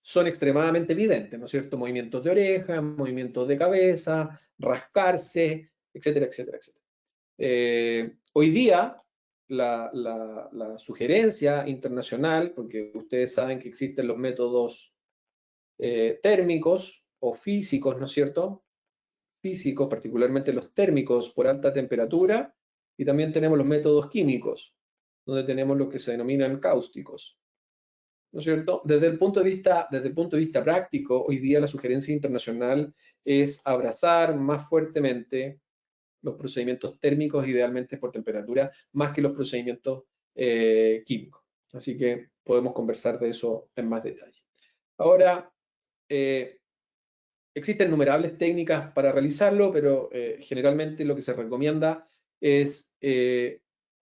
son extremadamente evidentes, ¿no es cierto? Movimientos de oreja, movimientos de cabeza, rascarse, etcétera, etcétera, etcétera. Hoy día, la sugerencia internacional, porque ustedes saben que existen los métodos térmicos o físicos, ¿no es cierto? Físicos, particularmente los térmicos por alta temperatura, y también tenemos los métodos químicos, donde tenemos lo que se denominan cáusticos, ¿no es cierto? Desde el punto de vista práctico, hoy día la sugerencia internacional es abrazar más fuertemente los procedimientos térmicos, idealmente por temperatura, más que los procedimientos químicos. Así que podemos conversar de eso en más detalle. Ahora, existen innumerables técnicas para realizarlo, pero generalmente lo que se recomienda es,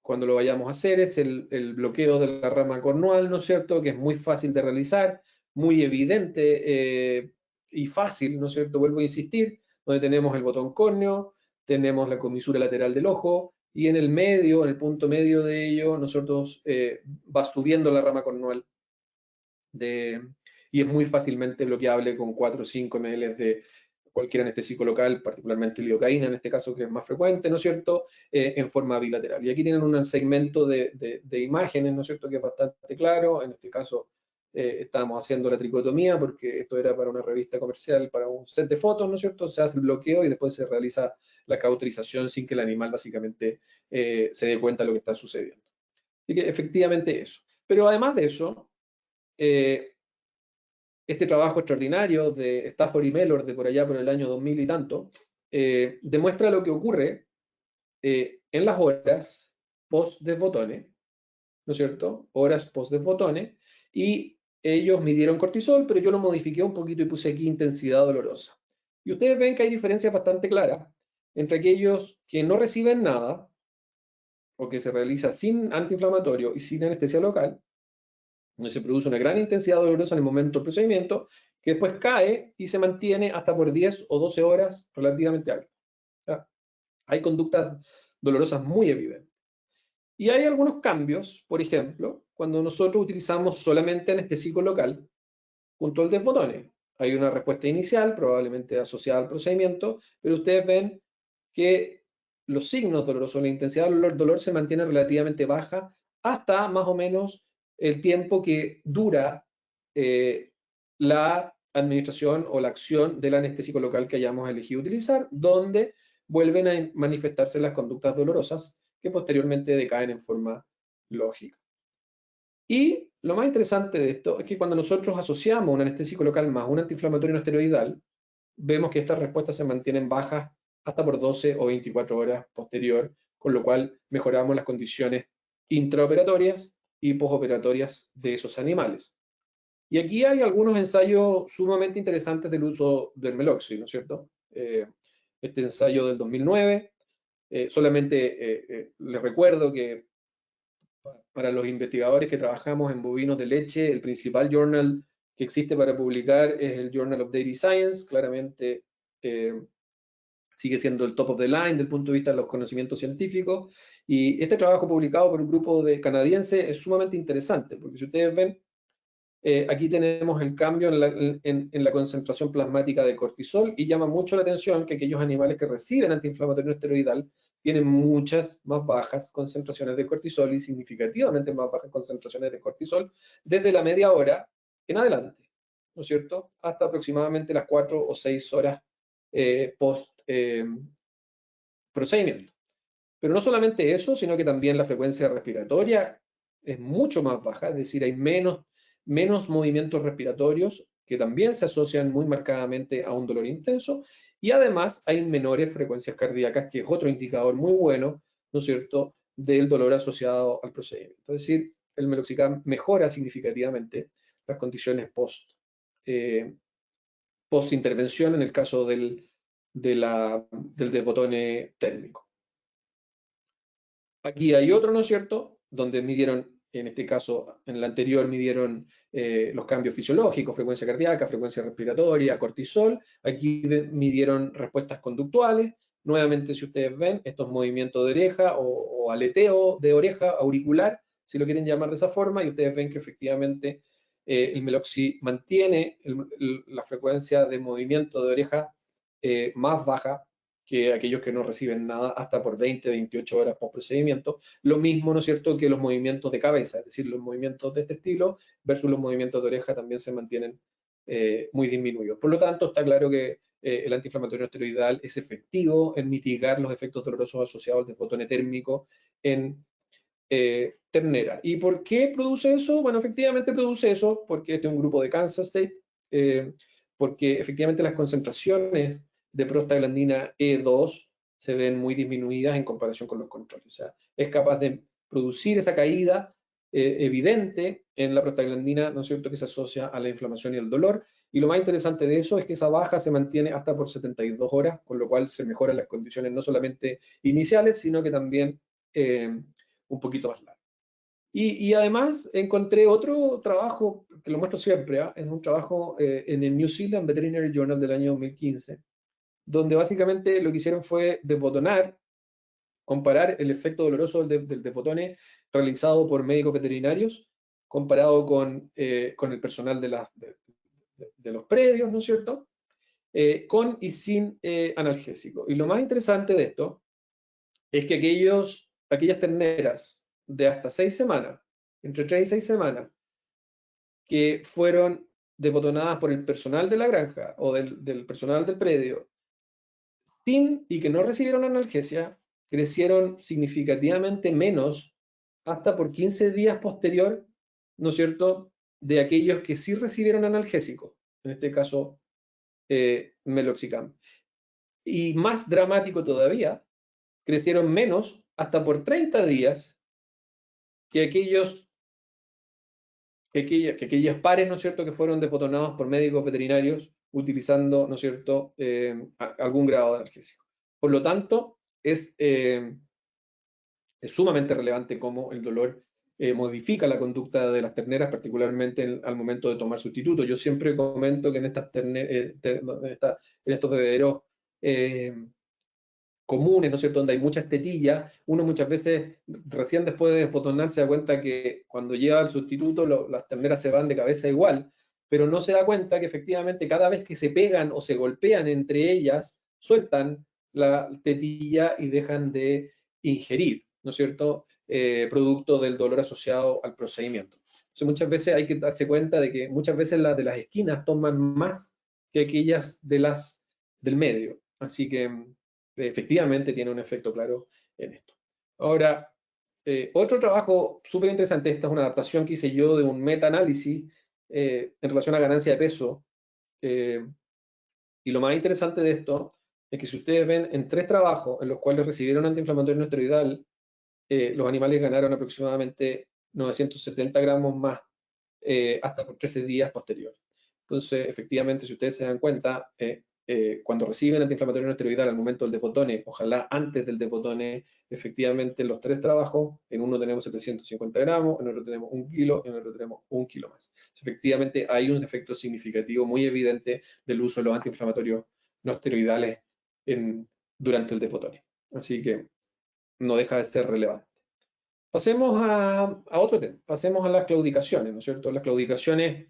cuando lo vayamos a hacer, es el bloqueo de la rama cornual, ¿no es cierto?, que es muy fácil de realizar, muy evidente y fácil, ¿no es cierto?, vuelvo a insistir, donde tenemos el botón córneo, tenemos la comisura lateral del ojo, y en el medio, en el punto medio de ello, nosotros va subiendo la rama cornual y es muy fácilmente bloqueable con 4 o 5 ml de cualquier anestésico local, particularmente lidocaína en este caso, que es más frecuente, ¿no es cierto?, en forma bilateral. Y aquí tienen un segmento de imágenes, ¿no es cierto?, que es bastante claro. En este caso estábamos haciendo la tricotomía porque esto era para una revista comercial, para un set de fotos, ¿no es cierto?, se hace el bloqueo y después se realiza la cauterización sin que el animal básicamente se dé cuenta de lo que está sucediendo. Así que efectivamente eso. Pero además de eso, este trabajo extraordinario de Stafford y Mellor de por allá por el año 2000 y tanto, demuestra lo que ocurre en las horas post-desbotones, ¿no es cierto? Horas post-desbotones, y ellos midieron cortisol, pero yo lo modifiqué un poquito y puse aquí intensidad dolorosa. Y ustedes ven que hay diferencias bastante claras entre aquellos que no reciben nada, o que se realiza sin antiinflamatorio y sin anestesia local, donde se produce una gran intensidad dolorosa en el momento del procedimiento, que después cae y se mantiene hasta por 10 o 12 horas relativamente alta. Hay conductas dolorosas muy evidentes. Y hay algunos cambios, por ejemplo, cuando nosotros utilizamos solamente anestésico local junto al desbotone. Hay una respuesta inicial, probablemente asociada al procedimiento, pero ustedes ven que los signos dolorosos, la intensidad del dolor se mantiene relativamente baja hasta más o menos el tiempo que dura la administración o la acción del anestésico local que hayamos elegido utilizar, donde vuelven a manifestarse las conductas dolorosas que posteriormente decaen en forma lógica. Y lo más interesante de esto es que cuando nosotros asociamos un anestésico local más un antiinflamatorio no esteroidal, vemos que estas respuestas se mantienen bajas hasta por 12 o 24 horas posterior, con lo cual mejoramos las condiciones intraoperatorias y posoperatorias de esos animales. Y aquí hay algunos ensayos sumamente interesantes del uso del meloxi, ¿no es cierto? Este ensayo del 2009, solamente les recuerdo que para los investigadores que trabajamos en bovinos de leche, el principal journal que existe para publicar es el Journal of Dairy Science, claramente sigue siendo el top of the line desde el punto de vista de los conocimientos científicos, y este trabajo publicado por un grupo de canadienses es sumamente interesante, porque si ustedes ven, aquí tenemos el cambio en la concentración plasmática de cortisol, y llama mucho la atención que aquellos animales que reciben antiinflamatorio no esteroidal tienen muchas más bajas concentraciones de cortisol y significativamente más bajas concentraciones de cortisol desde la media hora en adelante, ¿no es cierto?, hasta aproximadamente las 4 o 6 horas post procedimiento. Pero no solamente eso, sino que también la frecuencia respiratoria es mucho más baja, es decir, hay menos movimientos respiratorios que también se asocian muy marcadamente a un dolor intenso, y además hay menores frecuencias cardíacas, que es otro indicador muy bueno, ¿no es cierto?, del dolor asociado al procedimiento. Es decir, el meloxicam mejora significativamente las condiciones post intervención en el caso del desbotone térmico. Aquí hay otro, ¿no es cierto?, donde midieron, en este caso, en el anterior midieron los cambios fisiológicos, frecuencia cardíaca, frecuencia respiratoria, cortisol. Aquí midieron respuestas conductuales. Nuevamente, si ustedes ven, estos movimientos de oreja o aleteo de oreja auricular, si lo quieren llamar de esa forma, y ustedes ven que efectivamente el meloxi mantiene la frecuencia de movimiento de oreja más baja que aquellos que no reciben nada hasta por 20, 28 horas post procedimiento. Lo mismo, ¿no es cierto?, que los movimientos de cabeza, es decir, los movimientos de este estilo versus los movimientos de oreja también se mantienen muy disminuidos. Por lo tanto, está claro que el antiinflamatorio no esteroidal es efectivo en mitigar los efectos dolorosos asociados al desbotone térmico en ternera. ¿Y por qué produce eso? Bueno, efectivamente produce eso porque este es un grupo de Kansas State, porque efectivamente las concentraciones de prostaglandina E2 se ven muy disminuidas en comparación con los controles. O sea, es capaz de producir esa caída evidente en la prostaglandina, ¿no es cierto?, que se asocia a la inflamación y el dolor. Y lo más interesante de eso es que esa baja se mantiene hasta por 72 horas, con lo cual se mejoran las condiciones no solamente iniciales, sino que también un poquito más largo. Y además encontré otro trabajo, que lo muestro siempre, es un trabajo en el New Zealand Veterinary Journal del año 2015, donde básicamente lo que hicieron fue desbotonar, comparar el efecto doloroso del desbotone realizado por médicos veterinarios comparado con el personal de los predios, ¿no es cierto?, con y sin analgésico. Y lo más interesante de esto es que aquellas terneras de hasta 6 semanas, entre 3 y 6 semanas, que fueron desbotonadas por el personal de la granja o del personal del predio, y que no recibieron analgesia, crecieron significativamente menos hasta por 15 días posterior, ¿no es cierto?, de aquellos que sí recibieron analgésico, en este caso meloxicam. Y más dramático todavía, crecieron menos hasta por 30 días que aquellas pares, ¿no es cierto?, que fueron desbotonados por médicos veterinarios utilizando, ¿no es cierto?, algún grado de analgésico. Por lo tanto, es sumamente relevante cómo el dolor modifica la conducta de las terneras, particularmente al momento de tomar sustitutos. Yo siempre comento que en estos bebederos comunes, ¿no es cierto?, donde hay muchas tetillas, uno muchas veces, recién después de desbotonar, se da cuenta que cuando llega el sustituto, las terneras se van de cabeza igual, pero no se da cuenta que efectivamente cada vez que se pegan o se golpean entre ellas, sueltan la tetilla y dejan de ingerir, ¿no es cierto?, producto del dolor asociado al procedimiento. Entonces, muchas veces hay que darse cuenta de que muchas veces las de las esquinas toman más que aquellas del medio. Así que efectivamente tiene un efecto claro en esto. Ahora, otro trabajo súper interesante, esta es una adaptación que hice yo de un meta-análisis en relación a ganancia de peso. Y lo más interesante de esto es que si ustedes ven en 3 trabajos en los cuales recibieron antiinflamatorio no esteroidal, los animales ganaron aproximadamente 970 gramos más hasta por 13 días posterior. Entonces, efectivamente, si ustedes se dan cuenta, cuando reciben antiinflamatorio no esteroidal al momento del desbotone, ojalá antes del desbotone, efectivamente en los 3 trabajos, en uno tenemos 750 gramos, en otro tenemos 1 kilo, en otro tenemos 1 kilo más. Efectivamente, hay un efecto significativo muy evidente del uso de los antiinflamatorios no esteroidales durante el desbotone. Así que no deja de ser relevante. Pasemos a otro tema, pasemos a las claudicaciones, ¿no es cierto? Las claudicaciones,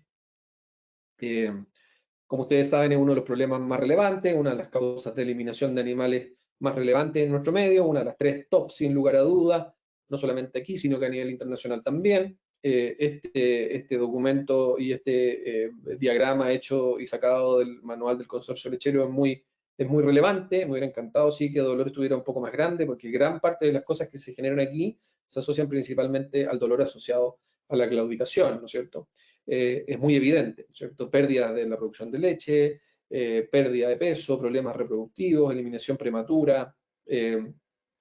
como ustedes saben, es uno de los problemas más relevantes, una de las causas de eliminación de animales más relevantes en nuestro medio, una de las 3 top sin lugar a dudas, no solamente aquí, sino que a nivel internacional también. Este documento y este diagrama hecho y sacado del manual del consorcio lechero es muy es muy relevante. Me hubiera encantado sí que el dolor estuviera un poco más grande, porque gran parte de las cosas que se generan aquí se asocian principalmente al dolor asociado a la claudicación, ¿no es cierto? Es muy evidente, ¿no es cierto? Pérdida de la producción de leche, pérdida de peso, problemas reproductivos, eliminación prematura,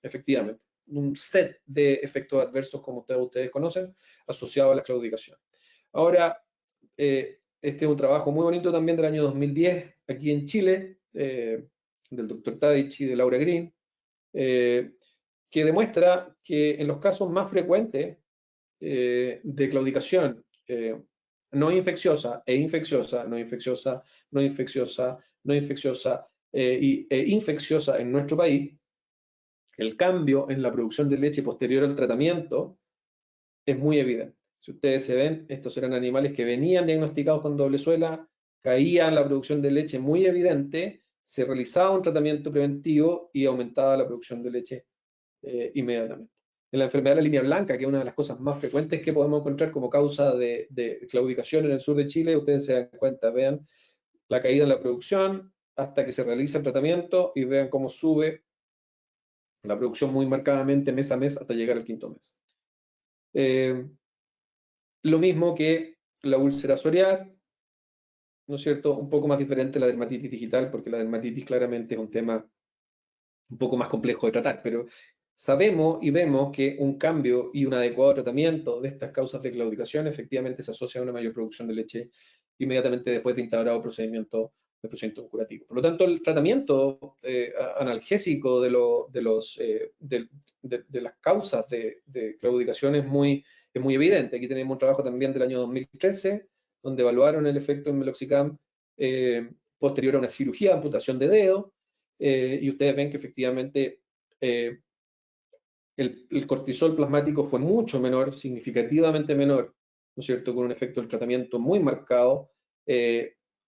efectivamente, un set de efectos adversos, como ustedes conocen, asociados a la claudicación. Ahora, este es un trabajo muy bonito también del año 2010, aquí en Chile, del doctor Tadic y de Laura Green, que demuestra que en los casos más frecuentes de claudicación no infecciosa e infecciosa, no infecciosa, no infecciosa, no infecciosa e infecciosa en nuestro país, el cambio en la producción de leche posterior al tratamiento es muy evidente. Si ustedes se ven, estos eran animales que venían diagnosticados con doble suela, caía la producción de leche muy evidente, se realizaba un tratamiento preventivo y aumentaba la producción de leche inmediatamente. En la enfermedad de la línea blanca, que es una de las cosas más frecuentes que podemos encontrar como causa de claudicación en el sur de Chile, ustedes se dan cuenta, vean la caída en la producción hasta que se realiza el tratamiento y vean cómo sube la producción muy marcadamente mes a mes hasta llegar al quinto mes. Lo mismo que la úlcera psoriasis, ¿no es cierto? Un poco más diferente la dermatitis digital, porque la dermatitis claramente es un tema un poco más complejo de tratar, pero sabemos y vemos que un cambio y un adecuado tratamiento de estas causas de claudicación efectivamente se asocia a una mayor producción de leche inmediatamente después de instaurado procedimiento curativo. Por lo tanto, el tratamiento analgésico de las causas de claudicación es muy evidente. Aquí tenemos un trabajo también del año 2013, donde evaluaron el efecto en meloxicam posterior a una cirugía de amputación de dedo, y ustedes ven que efectivamente el cortisol plasmático fue mucho menor, significativamente menor, ¿no es cierto?, con un efecto del tratamiento muy marcado,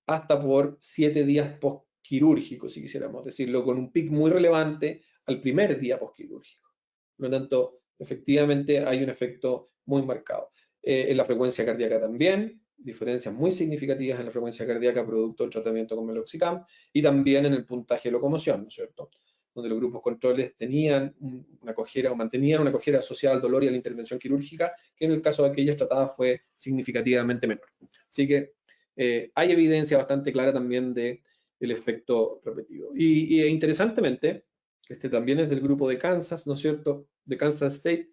hasta por 7 días postquirúrgicos, si quisiéramos decirlo, con un pic muy relevante al primer día postquirúrgico. Por lo tanto, efectivamente hay un efecto muy marcado. En la frecuencia cardíaca también, diferencias muy significativas en la frecuencia cardíaca producto del tratamiento con meloxicam, y también en el puntaje de locomoción, ¿no es cierto?, donde los grupos controles tenían una cojera o mantenían una cojera asociada al dolor y a la intervención quirúrgica, que en el caso de aquellas tratadas fue significativamente menor. Así que hay evidencia bastante clara también del efecto repetido. Y interesantemente, este también es del grupo de Kansas, ¿no es cierto?, de Kansas State,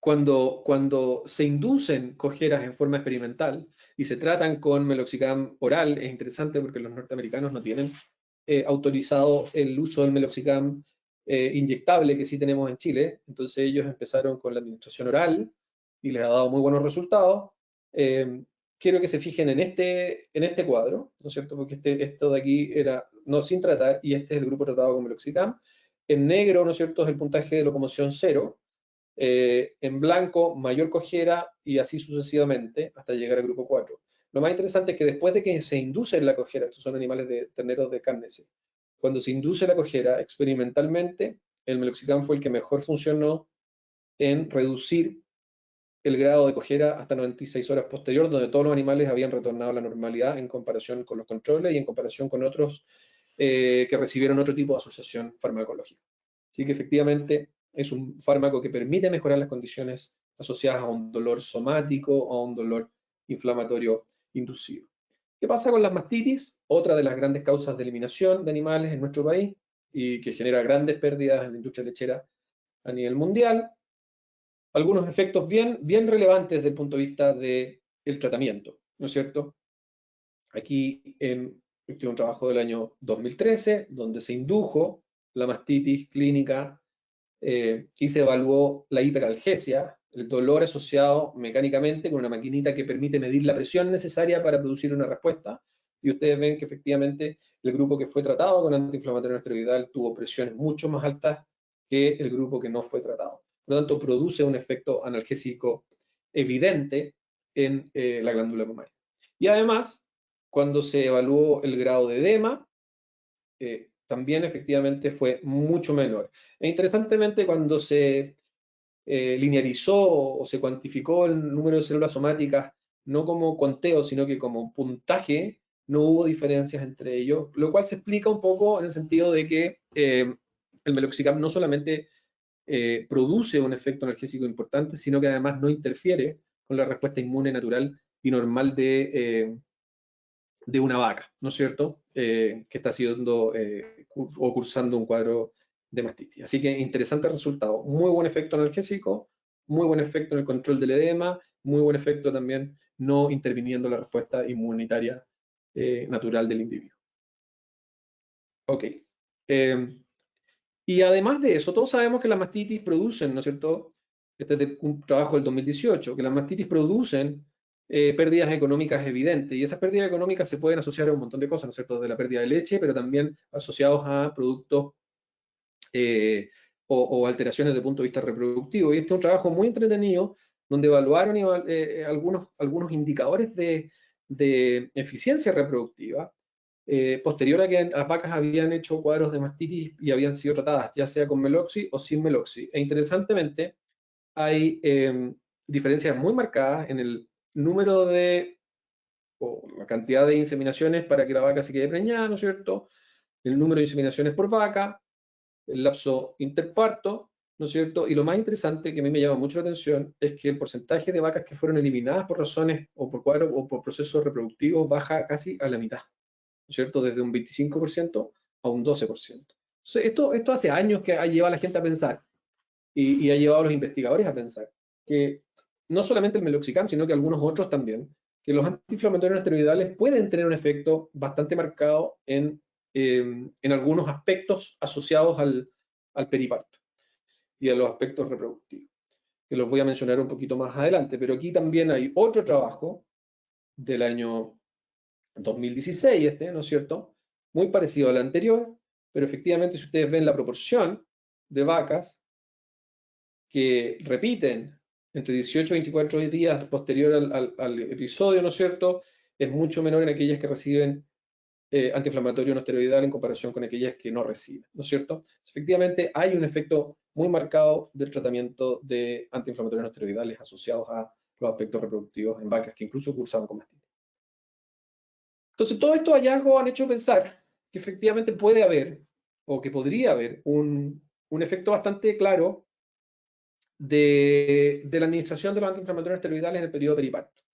cuando se inducen cojeras en forma experimental y se tratan con meloxicam oral, es interesante porque los norteamericanos no tienen autorizado el uso del meloxicam inyectable que sí tenemos en Chile. Entonces ellos empezaron con la administración oral y les ha dado muy buenos resultados. Quiero que se fijen en este cuadro, ¿no es cierto?, porque esto de aquí era no sin tratar, y este es el grupo tratado con meloxicam. En negro, ¿no es cierto?, es el puntaje de locomoción 0. En blanco, mayor cojera, y así sucesivamente hasta llegar al grupo 4. Lo más interesante es que después de que se induce la cojera, estos son animales de terneros de carne, cuando se induce la cojera experimentalmente, el meloxicam fue el que mejor funcionó en reducir el grado de cojera hasta 96 horas posterior, donde todos los animales habían retornado a la normalidad en comparación con los controles y en comparación con otros que recibieron otro tipo de asociación farmacológica. Así que efectivamente es un fármaco que permite mejorar las condiciones asociadas a un dolor somático o a un dolor inflamatorio inducido. ¿Qué pasa con las mastitis? Otra de las grandes causas de eliminación de animales en nuestro país y que genera grandes pérdidas en la industria lechera a nivel mundial. Algunos efectos bien relevantes desde el punto de vista del tratamiento, ¿no es cierto? Aquí este es un trabajo del año 2013, donde se indujo la mastitis clínica y se evaluó la hiperalgesia, el dolor asociado mecánicamente con una maquinita que permite medir la presión necesaria para producir una respuesta. Y ustedes ven que efectivamente el grupo que fue tratado con antiinflamatorio no esteroidal tuvo presiones mucho más altas que el grupo que no fue tratado. Por lo tanto, produce un efecto analgésico evidente en la glándula mamaria. Y además, cuando se evaluó el grado de edema, también efectivamente fue mucho menor. E interesantemente, cuando se linearizó o se cuantificó el número de células somáticas, no como conteo, sino que como puntaje no hubo diferencias entre ellos, lo cual se explica un poco en el sentido de que el meloxicam no solamente produce un efecto analgésico importante, sino que además no interfiere con la respuesta inmune natural y normal de una vaca, ¿no es cierto?, que está siendo o cursando un cuadro de mastitis. Así que interesante resultado. Muy buen efecto analgésico, muy buen efecto en el control del edema, muy buen efecto también no interviniendo la respuesta inmunitaria natural del individuo. Ok. Y además de eso, todos sabemos que las mastitis producen, ¿no es cierto?, este es un trabajo del 2018, que las mastitis producen pérdidas económicas evidentes, y esas pérdidas económicas se pueden asociar a un montón de cosas, ¿no es cierto?, desde la pérdida de leche, pero también asociados a productos o alteraciones desde el punto de vista reproductivo. Y este es un trabajo muy entretenido, donde evaluaron algunos indicadores de eficiencia reproductiva, posterior a que las vacas habían hecho cuadros de mastitis y habían sido tratadas, ya sea con meloxi o sin meloxi. E interesantemente, hay diferencias muy marcadas en el número o la cantidad de inseminaciones para que la vaca se quede preñada, ¿no es cierto?, el número de inseminaciones por vaca, el lapso interparto, ¿no es cierto? Y lo más interesante, que a mí me llama mucho la atención, es que el porcentaje de vacas que fueron eliminadas por razones o por cuadros o por procesos reproductivos baja casi a la mitad, ¿no es cierto?, desde un 25% a un 12%. Entonces, esto hace años que ha llevado a la gente a pensar y ha llevado a los investigadores a pensar que no solamente el meloxicam, sino que algunos otros también, que los antiinflamatorios no esteroidales pueden tener un efecto bastante marcado en algunos aspectos asociados al periparto y a los aspectos reproductivos, que los voy a mencionar un poquito más adelante. Pero aquí también hay otro trabajo del año 2016, ¿no es cierto?, muy parecido al anterior, pero efectivamente si ustedes ven la proporción de vacas que repiten entre 18 y 24 días posterior al episodio, ¿no es cierto?, es mucho menor en aquellas que reciben antiinflamatorio no esteroidal en comparación con aquellas que no reciben, ¿no es cierto? Efectivamente, hay un efecto muy marcado del tratamiento de antiinflamatorios no esteroidales asociados a los aspectos reproductivos en vacas que incluso cursaban con mastitis. Entonces, todos estos hallazgos han hecho pensar que efectivamente puede haber, o que podría haber, un efecto bastante claro de la administración de los antiinflamatorios esteroidales en el periodo periparto.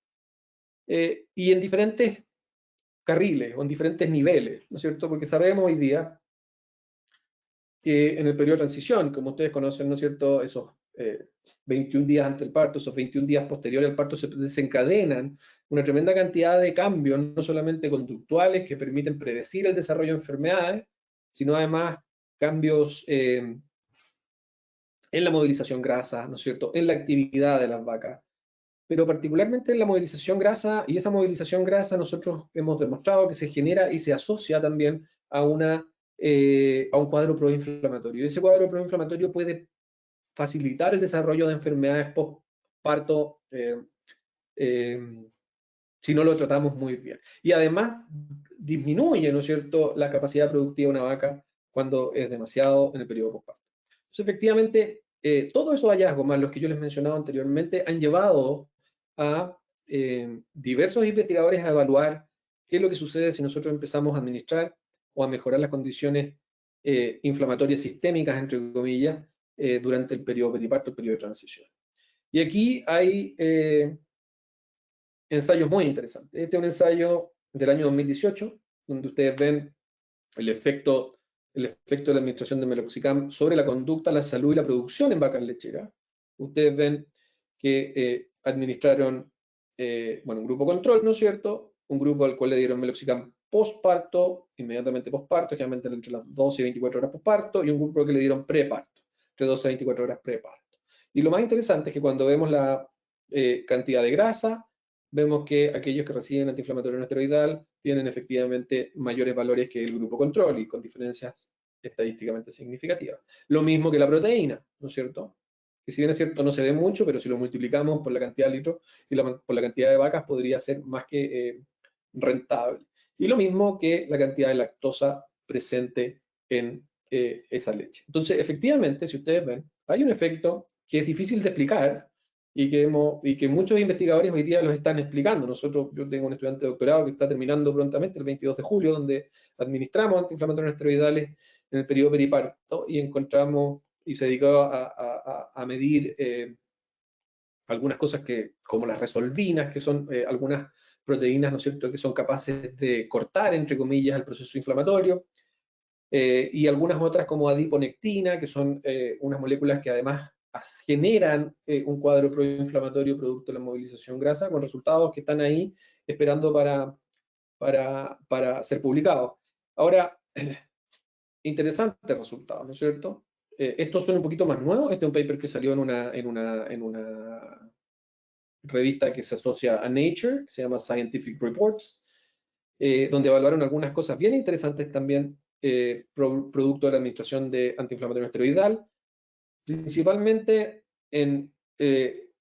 Y en diferentes carriles o en diferentes niveles, ¿no es cierto? Porque sabemos hoy día que en el periodo de transición, como ustedes conocen, ¿no es cierto?, esos 21 días antes del parto, esos 21 días posteriores al parto, se desencadenan una tremenda cantidad de cambios, no solamente conductuales, que permiten predecir el desarrollo de enfermedades, sino además cambios en la movilización grasa, ¿no es cierto?, en la actividad de las vacas, pero particularmente en la movilización grasa, y esa movilización grasa nosotros hemos demostrado que se genera y se asocia también a un cuadro proinflamatorio. Y ese cuadro proinflamatorio puede facilitar el desarrollo de enfermedades postparto si no lo tratamos muy bien. Y además disminuye, ¿no es cierto?, la capacidad productiva de una vaca cuando es demasiado en el periodo postparto. Entonces, efectivamente, todos esos hallazgos, más los que yo les mencionaba anteriormente, han llevado a diversos investigadores a evaluar qué es lo que sucede si nosotros empezamos a administrar o a mejorar las condiciones inflamatorias sistémicas, entre comillas, durante el periodo periparto, el periodo de transición. Y aquí hay ensayos muy interesantes. Este es un ensayo del año 2018, donde ustedes ven el efecto de la administración de meloxicam sobre la conducta, la salud y la producción en vacas lecheras. Ustedes ven que administraron un grupo control, ¿no es cierto?, un grupo al cual le dieron meloxicam postparto, inmediatamente postparto, generalmente entre las 12 y 24 horas postparto, y un grupo que le dieron preparto, entre 12 y 24 horas preparto. Y lo más interesante es que cuando vemos la cantidad de grasa, vemos que aquellos que reciben antiinflamatorio no esteroidal tienen efectivamente mayores valores que el grupo control y con diferencias estadísticamente significativas. Lo mismo que la proteína, ¿no es cierto?, que si bien es cierto no se ve mucho, pero si lo multiplicamos por la cantidad de litros y por la cantidad de vacas podría ser más que rentable. Y lo mismo que la cantidad de lactosa presente en esa leche. Entonces, efectivamente, si ustedes ven, hay un efecto que es difícil de explicar, y que muchos investigadores hoy día los están explicando. Yo tengo un estudiante de doctorado que está terminando prontamente, el 22 de julio, donde administramos antiinflamatorios no esteroidales en el periodo periparto y encontramos, y se dedicó a medir algunas cosas como las resolvinas, que son algunas proteínas, ¿no es cierto?, que son capaces de cortar, entre comillas, el proceso inflamatorio, y algunas otras como adiponectina, que son unas moléculas que además generan un cuadro proinflamatorio producto de la movilización grasa, con resultados que están ahí esperando para ser publicados. Ahora, interesantes resultados, ¿no es cierto? Estos son un poquito más nuevos. Este es un paper que salió en una revista que se asocia a Nature, que se llama Scientific Reports, donde evaluaron algunas cosas bien interesantes también, producto de la administración de antiinflamatorio esteroidal, principalmente en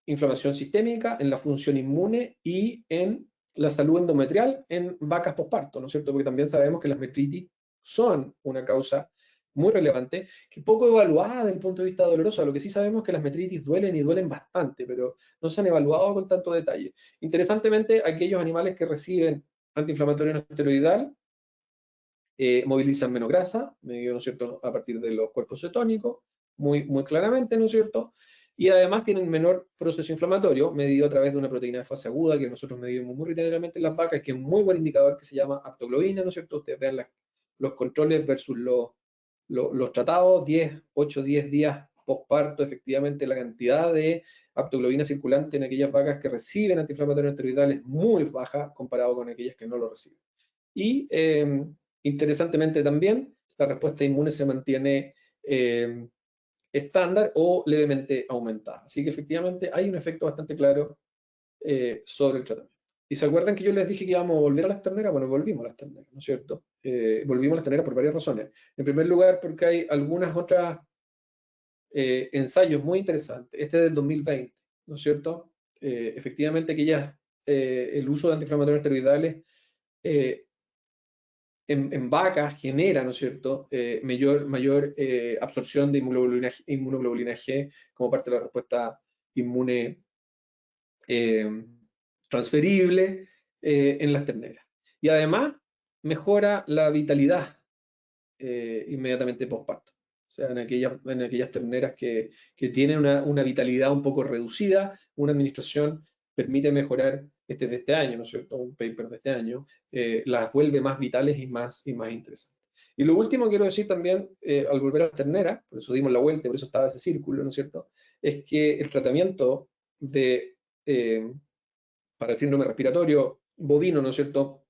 inflamación sistémica, en la función inmune y en la salud endometrial en vacas posparto, ¿no es cierto? Porque también sabemos que las metritis son una causa muy relevante, que poco evaluada desde el punto de vista doloroso. Lo que sí sabemos es que las metritis duelen y duelen bastante, pero no se han evaluado con tanto detalle. Interesantemente, aquellos animales que reciben antiinflamatorio no esteroidal movilizan menos grasa, medido, ¿no es cierto?, a partir de los cuerpos cetónicos, muy claramente, ¿no es cierto? Y además tienen menor proceso inflamatorio, medido a través de una proteína de fase aguda que nosotros medimos muy rutinariamente en las vacas, que es un muy buen indicador, que se llama aptoglobina, ¿no es cierto? Ustedes vean los controles versus los tratados, 8, 10 días postparto, efectivamente la cantidad de aptoglobina circulante en aquellas vacas que reciben antiinflamatorios esteroidales es muy baja comparado con aquellas que no lo reciben. Y interesantemente también, la respuesta inmune se mantiene estándar o levemente aumentada. Así que efectivamente hay un efecto bastante claro sobre el tratamiento. ¿Y se acuerdan que yo les dije que íbamos a volver a las terneras? Bueno, volvimos a las terneras, ¿no es cierto? Volvimos a las terneras por varias razones. En primer lugar, porque hay algunas otras ensayos muy interesantes. Este es del 2020, ¿no es cierto? Efectivamente, el uso de antiinflamatorios esteroidales en vacas genera, ¿no es cierto?, mayor absorción de inmunoglobulina G como parte de la respuesta inmune transferible en las terneras. Y además mejora la vitalidad inmediatamente postparto. O sea, en aquellas terneras que tienen una vitalidad un poco reducida, una administración permite mejorar, de este año, ¿no es cierto?, un paper de este año, las vuelve más vitales y más interesantes. Y lo último que quiero decir también, al volver a la ternera, por eso dimos la vuelta, por eso estaba ese círculo, ¿no es cierto?, es que el tratamiento para el síndrome respiratorio bovino, ¿no es cierto?,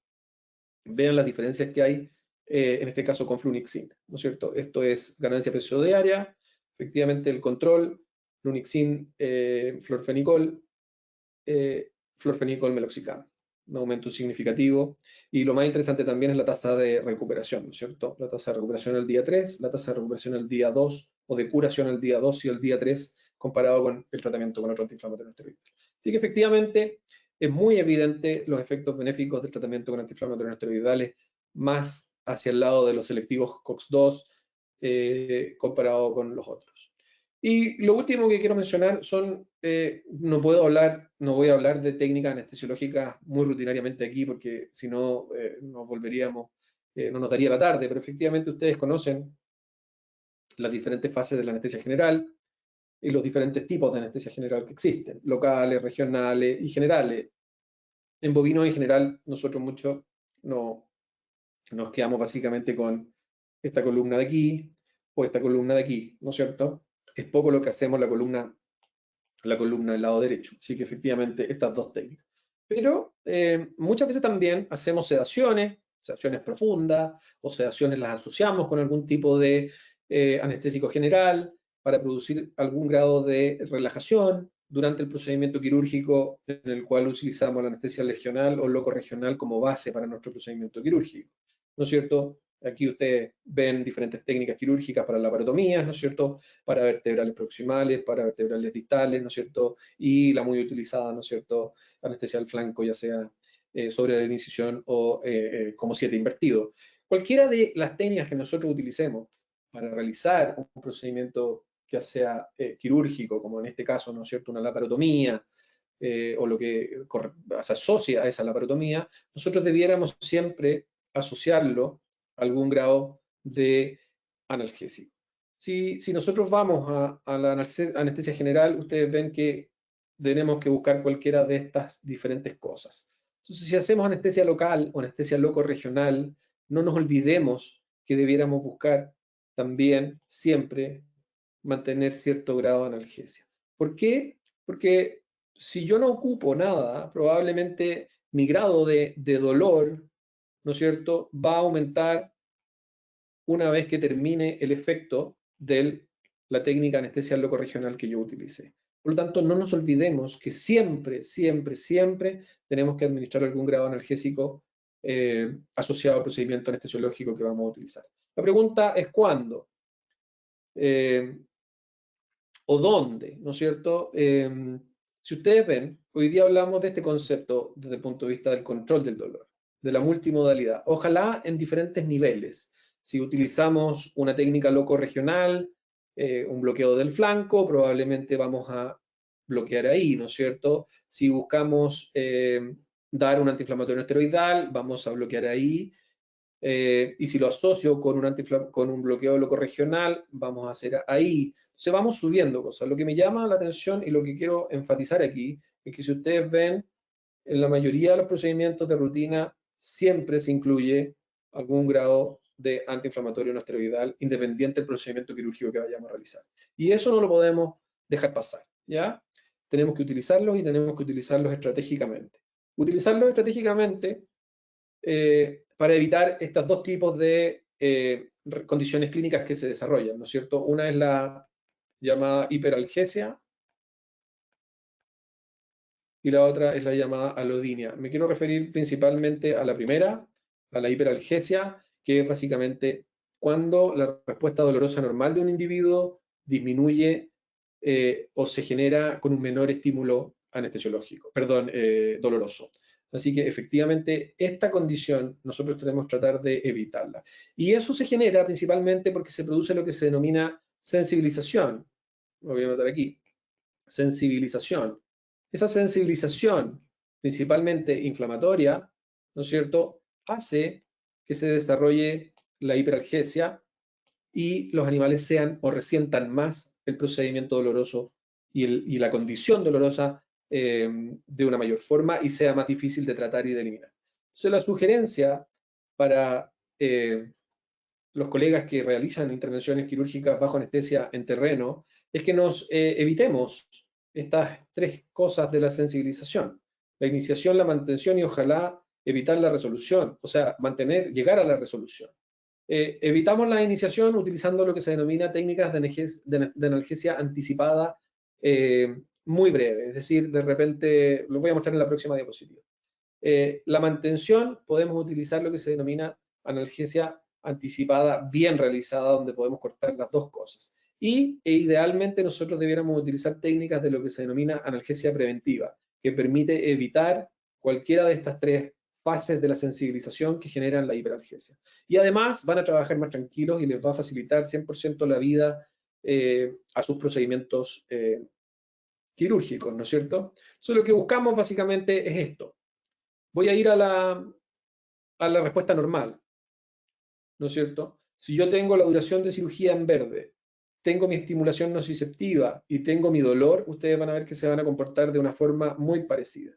vean las diferencias que hay, en este caso con flunixin, ¿no es cierto? Esto es ganancia de peso diaria, efectivamente el control, flunixin, florfenicol, meloxicam, un aumento significativo. Y lo más interesante también es la tasa de recuperación, ¿no es cierto? La tasa de recuperación al día 3, la tasa de recuperación al día 2, o de curación al día 2 y al día 3, comparado con el tratamiento con otro antiinflamatorio esteroidal. Así que efectivamente es muy evidente los efectos benéficos del tratamiento con antiinflamatorios esteroidales, más hacia el lado de los selectivos COX-2 comparado con los otros. Y lo último que quiero mencionar son, no voy a hablar de técnicas anestesiológicas muy rutinariamente aquí, porque si no nos volveríamos, no nos daría la tarde, pero efectivamente ustedes conocen las diferentes fases de la anestesia general y los diferentes tipos de anestesia general que existen, locales, regionales y generales. En bovinos en general, nosotros mucho nos quedamos básicamente con esta columna de aquí o esta columna de aquí, ¿no es cierto? Es poco lo que hacemos la columna del lado derecho. Así que efectivamente estas dos técnicas. Pero muchas veces también hacemos sedaciones profundas, o sedaciones las asociamos con algún tipo de anestésico general para producir algún grado de relajación durante el procedimiento quirúrgico, en el cual utilizamos la anestesia legional o locorregional como base para nuestro procedimiento quirúrgico, ¿no es cierto? Aquí ustedes ven diferentes técnicas quirúrgicas para laparotomías, ¿no es cierto?, para vertebrales proximales, para vertebrales distales, ¿no es cierto?, y la muy utilizada, ¿no es cierto?, anestesia al flanco, ya sea sobre la incisión o como 7 invertido. Cualquiera de las técnicas que nosotros utilicemos para realizar un procedimiento ya sea quirúrgico, como en este caso, ¿no es cierto?, una laparotomía, o lo que se asocia a esa laparotomía, nosotros debiéramos siempre asociarlo a algún grado de analgésico. Si nosotros vamos a la anestesia general, ustedes ven que tenemos que buscar cualquiera de estas diferentes cosas. Entonces, si hacemos anestesia local o anestesia loco-regional, no nos olvidemos que debiéramos buscar también siempre mantener cierto grado de analgesia. ¿Por qué? Porque si yo no ocupo nada, probablemente mi grado de dolor, ¿no es cierto?, va a aumentar una vez que termine el efecto de la técnica anestesia locorregional que yo utilicé. Por lo tanto, no nos olvidemos que siempre, siempre, siempre tenemos que administrar algún grado analgésico asociado al procedimiento anestesiológico que vamos a utilizar. La pregunta es ¿cuándo? ¿O dónde? ¿No es cierto? Si ustedes ven, hoy día hablamos de este concepto desde el punto de vista del control del dolor, de la multimodalidad. Ojalá en diferentes niveles. Si utilizamos una técnica loco-regional, un bloqueo del flanco, probablemente vamos a bloquear ahí, ¿no es cierto? Si buscamos dar un antiinflamatorio esteroidal, vamos a bloquear ahí. Y si lo asocio con un bloqueo locorregional, vamos a hacer ahí. Entonces vamos subiendo cosas. Lo que me llama la atención y lo que quiero enfatizar aquí es que si ustedes ven, en la mayoría de los procedimientos de rutina siempre se incluye algún grado de antiinflamatorio no esteroidal, independiente del procedimiento quirúrgico que vayamos a realizar. Y eso no lo podemos dejar pasar, ¿ya? Tenemos que utilizarlos y tenemos que utilizarlos estratégicamente. Utilizarlos estratégicamente para evitar estos dos tipos de condiciones clínicas que se desarrollan, ¿no es cierto? Una es la llamada hiperalgesia y la otra es la llamada alodinia. Me quiero referir principalmente a la primera, a la hiperalgesia, que es básicamente cuando la respuesta dolorosa normal de un individuo disminuye o se genera con un menor estímulo anestesiológico, perdón, doloroso. Así que efectivamente esta condición nosotros tenemos que tratar de evitarla. Y eso se genera principalmente porque se produce lo que se denomina sensibilización. Lo voy a anotar aquí. Sensibilización. Esa sensibilización, principalmente inflamatoria, ¿no es cierto?, hace que se desarrolle la hiperalgesia y los animales sean o resientan más el procedimiento doloroso y la condición dolorosa de una mayor forma y sea más difícil de tratar y de eliminar. Entonces la sugerencia para los colegas que realizan intervenciones quirúrgicas bajo anestesia en terreno es que nos evitemos estas tres cosas de la sensibilización: la iniciación, la mantención y ojalá evitar la resolución, o sea, llegar a la resolución. Evitamos la iniciación utilizando lo que se denomina técnicas de analgesia anticipada muy breve, es decir, de repente, lo voy a mostrar en la próxima diapositiva. La mantención, podemos utilizar lo que se denomina analgesia anticipada bien realizada, donde podemos cortar las dos cosas. E idealmente nosotros debiéramos utilizar técnicas de lo que se denomina analgesia preventiva, que permite evitar cualquiera de estas tres fases de la sensibilización que generan la hiperalgesia. Y además van a trabajar más tranquilos y les va a facilitar 100% la vida a sus procedimientos quirúrgicos, ¿no es cierto? Entonces lo que buscamos básicamente es esto. Voy a ir a la respuesta normal, ¿no es cierto? Si yo tengo la duración de cirugía en verde, tengo mi estimulación nociceptiva y tengo mi dolor, ustedes van a ver que se van a comportar de una forma muy parecida,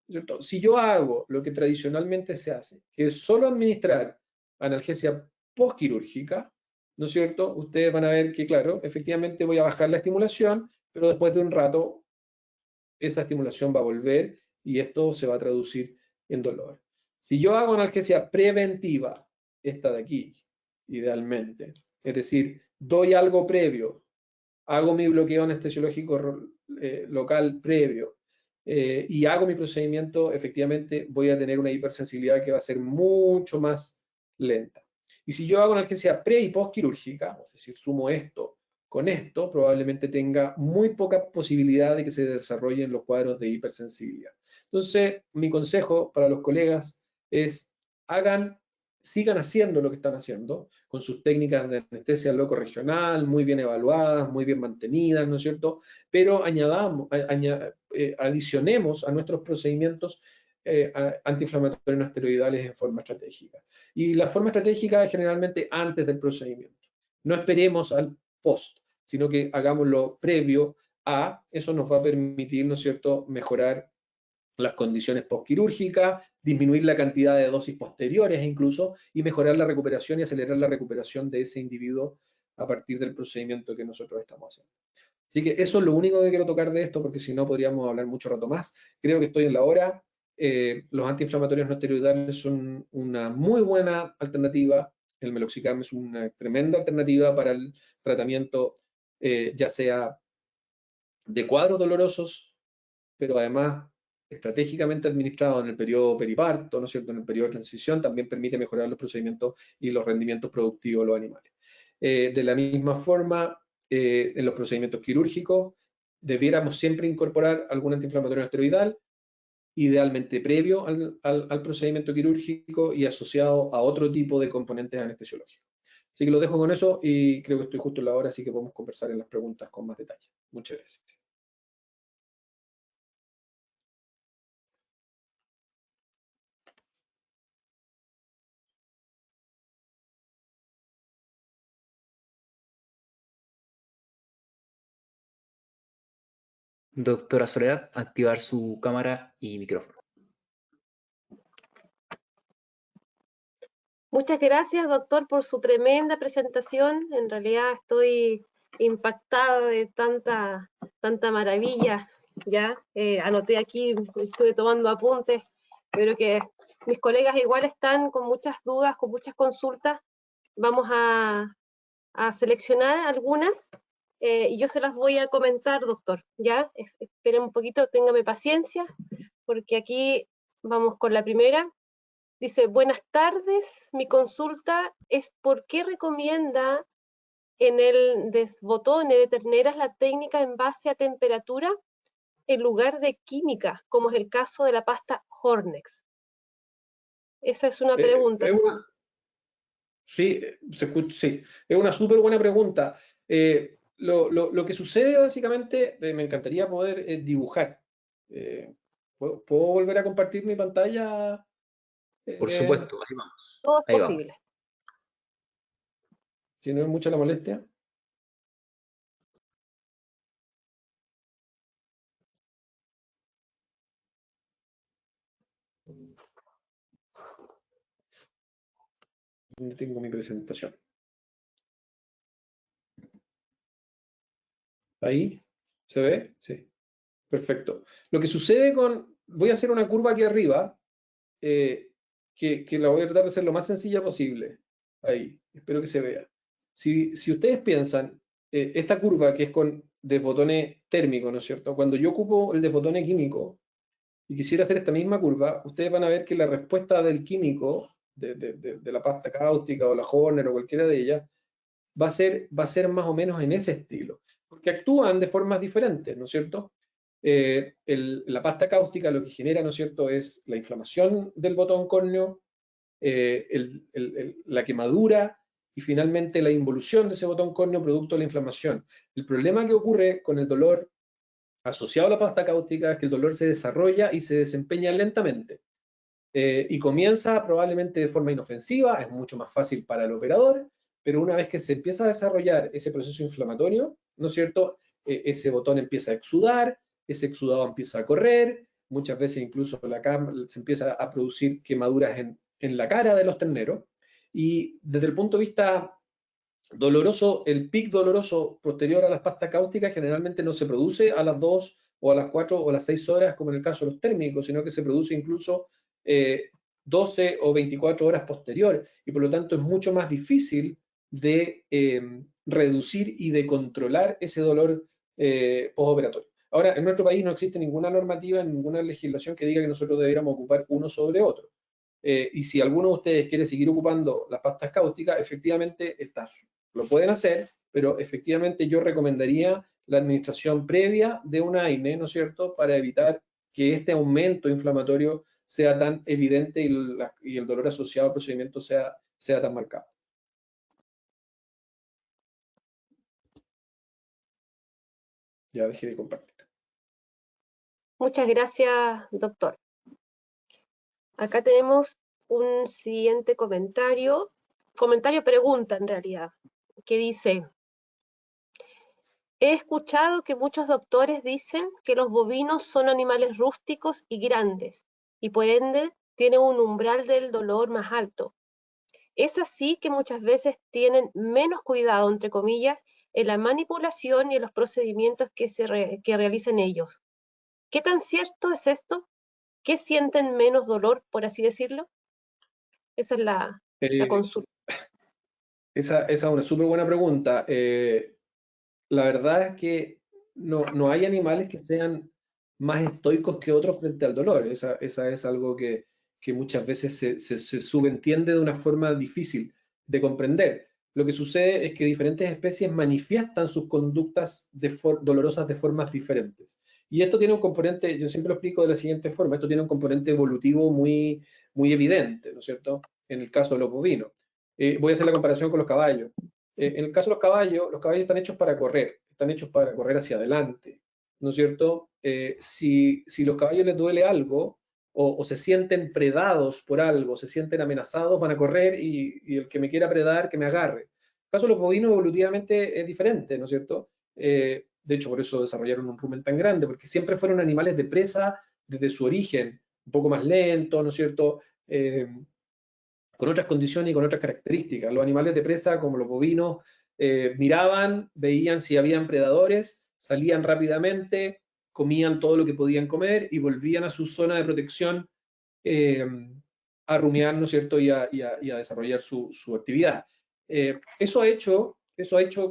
¿cierto? Si yo hago lo que tradicionalmente se hace, que es solo administrar analgesia postquirúrgica, ¿no es cierto? Ustedes van a ver que, claro, efectivamente voy a bajar la estimulación, pero después de un rato esa estimulación va a volver y esto se va a traducir en dolor. Si yo hago analgesia preventiva, esta de aquí, idealmente, es decir, doy algo previo, hago mi bloqueo anestesiológico local previo y hago mi procedimiento, efectivamente voy a tener una hipersensibilidad que va a ser mucho más lenta. Y si yo hago analgesia pre y postquirúrgica, es decir, sumo esto con esto, probablemente tenga muy poca posibilidad de que se desarrollen los cuadros de hipersensibilidad. Entonces, mi consejo para los colegas es hagan sigan haciendo lo que están haciendo, con sus técnicas de anestesia loco regional, muy bien evaluadas, muy bien mantenidas, ¿no es cierto? Pero adicionemos a nuestros procedimientos antiinflamatorios no esteroidales en forma estratégica. Y la forma estratégica es generalmente antes del procedimiento. No esperemos al post, sino que hagámoslo previo a, eso nos va a permitir, ¿no es cierto?, mejorar las condiciones postquirúrgicas, disminuir la cantidad de dosis posteriores incluso, y mejorar la recuperación y acelerar la recuperación de ese individuo a partir del procedimiento que nosotros estamos haciendo. Así que eso es lo único que quiero tocar de esto, porque si no podríamos hablar mucho rato más. Creo que estoy en la hora. Los antiinflamatorios no esteroidales son una muy buena alternativa. El meloxicam es una tremenda alternativa para el tratamiento, ya sea de cuadros dolorosos, pero además estratégicamente administrado en el periodo periparto, ¿no es cierto?, en el periodo de transición, también permite mejorar los procedimientos y los rendimientos productivos de los animales. De la misma forma, en los procedimientos quirúrgicos, debiéramos siempre incorporar algún antiinflamatorio esteroidal, idealmente previo al procedimiento quirúrgico y asociado a otro tipo de componentes anestesiológicos. Así que lo dejo con eso y creo que estoy justo en la hora, así que podemos conversar en las preguntas con más detalle. Muchas gracias. Doctora Soledad, activar su cámara y micrófono. Muchas gracias, doctor, por su tremenda presentación. En realidad estoy impactada de tanta maravilla. Ya anoté aquí, estuve tomando apuntes, pero que mis colegas igual están con muchas dudas, con muchas consultas. Vamos a seleccionar algunas y yo se las voy a comentar, doctor. Ya, esperen un poquito, téngame paciencia, porque aquí vamos con la primera. Dice, buenas tardes, mi consulta es ¿por qué recomienda en el desbotone de terneras la técnica en base a temperatura en lugar de química, como es el caso de la pasta Hornex? Esa es una pregunta. Sí, sí, es una súper buena pregunta. Lo que sucede básicamente, me encantaría poder dibujar. ¿Puedo volver a compartir mi pantalla? Por supuesto, ahí vamos. Todo es Ahí posible. vamos. Si no es mucha la molestia. Tengo mi presentación. ¿Ahí? ¿Se ve? Sí. Perfecto. Lo que sucede voy a hacer una curva aquí arriba, que la voy a tratar de hacer lo más sencilla posible. Ahí, espero que se vea. Si ustedes piensan, esta curva que es con desbotone térmico, ¿no es cierto? Cuando yo ocupo el desbotone químico y quisiera hacer esta misma curva, ustedes van a ver que la respuesta del químico, de la pasta cáustica o la Horner o cualquiera de ellas, va a ser más o menos en ese estilo, porque actúan de formas diferentes, ¿no es cierto? La pasta cáustica lo que genera, ¿no es cierto?, es la inflamación del botón córneo, la quemadura y finalmente la involución de ese botón córneo producto de la inflamación. El problema que ocurre con el dolor asociado a la pasta cáustica es que el dolor se desarrolla y se desempeña lentamente. Y comienza probablemente de forma inofensiva, es mucho más fácil para el operador, pero una vez que se empieza a desarrollar ese proceso inflamatorio, ¿no es cierto?, ese botón empieza a exudar, ese exudado empieza a correr, muchas veces incluso se empieza a producir quemaduras en la cara de los terneros, y desde el punto de vista doloroso, el pic doloroso posterior a las pastas cáusticas generalmente no se produce a las 2 o a las 4 o a las 6 horas como en el caso de los térmicos, sino que se produce incluso 12 o 24 horas posterior, y por lo tanto es mucho más difícil de reducir y de controlar ese dolor postoperatorio. Ahora, en nuestro país no existe ninguna normativa, ninguna legislación que diga que nosotros debiéramos ocupar uno sobre otro. Y si alguno de ustedes quiere seguir ocupando las pastas cáusticas, efectivamente lo pueden hacer, pero efectivamente yo recomendaría la administración previa de un AINE, ¿no es cierto?, para evitar que este aumento inflamatorio sea tan evidente y el dolor asociado al procedimiento sea sea tan marcado. Ya dejé de compartir. Muchas gracias, doctor. Acá tenemos un siguiente comentario pregunta en realidad, que dice: he escuchado que muchos doctores dicen que los bovinos son animales rústicos y grandes, y por ende tienen un umbral del dolor más alto. Es así que muchas veces tienen menos cuidado, entre comillas, en la manipulación y en los procedimientos que realizan ellos. ¿Qué tan cierto es esto? ¿Qué sienten menos dolor, por así decirlo? Esa es la consulta. Esa es una súper buena pregunta. La verdad es que no hay animales que sean más estoicos que otros frente al dolor. Esa es algo que muchas veces se subentiende de una forma difícil de comprender. Lo que sucede es que diferentes especies manifiestan sus conductas dolorosas de formas diferentes. Y esto tiene un componente, yo siempre lo explico de la siguiente forma, esto tiene un componente evolutivo muy, muy evidente, ¿no es cierto? En el caso de los bovinos. Voy a hacer la comparación con los caballos. En el caso de los caballos están hechos para correr hacia adelante, ¿no es cierto? Si los caballos les duele algo o se sienten predados por algo, se sienten amenazados, van a correr y el que me quiera predar, que me agarre. El caso de los bovinos evolutivamente es diferente, ¿no es cierto? De hecho, por eso desarrollaron un rumen tan grande, porque siempre fueron animales de presa desde su origen, un poco más lentos, ¿no es cierto? Con otras condiciones y con otras características. Los animales de presa, como los bovinos, miraban, veían si habían predadores, salían rápidamente, comían todo lo que podían comer y volvían a su zona de protección a rumiar, ¿no es cierto?, y a desarrollar su actividad. Eso ha hecho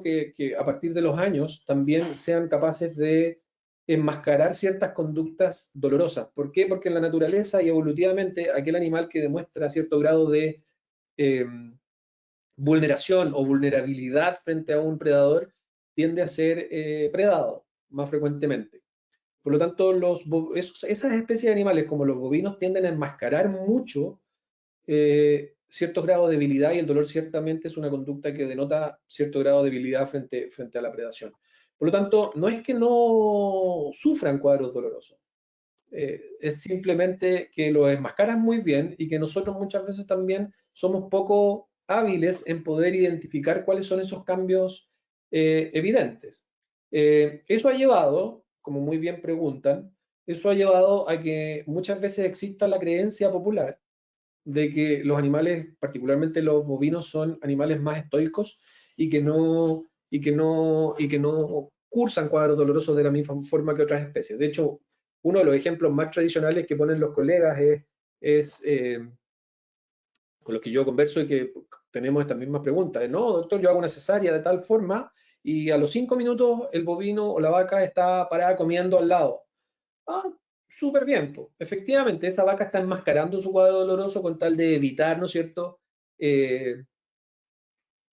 que a partir de los años también sean capaces de enmascarar ciertas conductas dolorosas. ¿Por qué? Porque en la naturaleza y evolutivamente aquel animal que demuestra cierto grado de vulneración o vulnerabilidad frente a un predador tiende a ser predado más frecuentemente. Por lo tanto, esas especies de animales como los bovinos tienden a enmascarar mucho ciertos grados de debilidad, y el dolor ciertamente es una conducta que denota cierto grado de debilidad frente a la predación. Por lo tanto, no es que no sufran cuadros dolorosos, es simplemente que lo enmascaran muy bien y que nosotros muchas veces también somos poco hábiles en poder identificar cuáles son esos cambios evidentes. Eso ha llevado, como muy bien preguntan, eso ha llevado a que muchas veces exista la creencia popular de que los animales, particularmente los bovinos, son animales más estoicos y que no cursan cuadros dolorosos de la misma forma que otras especies. De hecho, uno de los ejemplos más tradicionales que ponen los colegas es con los que yo converso y que tenemos estas mismas preguntas. No, doctor, yo hago una cesárea de tal forma y a los 5 minutos el bovino o la vaca está parada comiendo al lado. Ah, súper bien. Pues. Efectivamente, esa vaca está enmascarando su cuadro doloroso con tal de evitar, ¿no es cierto?,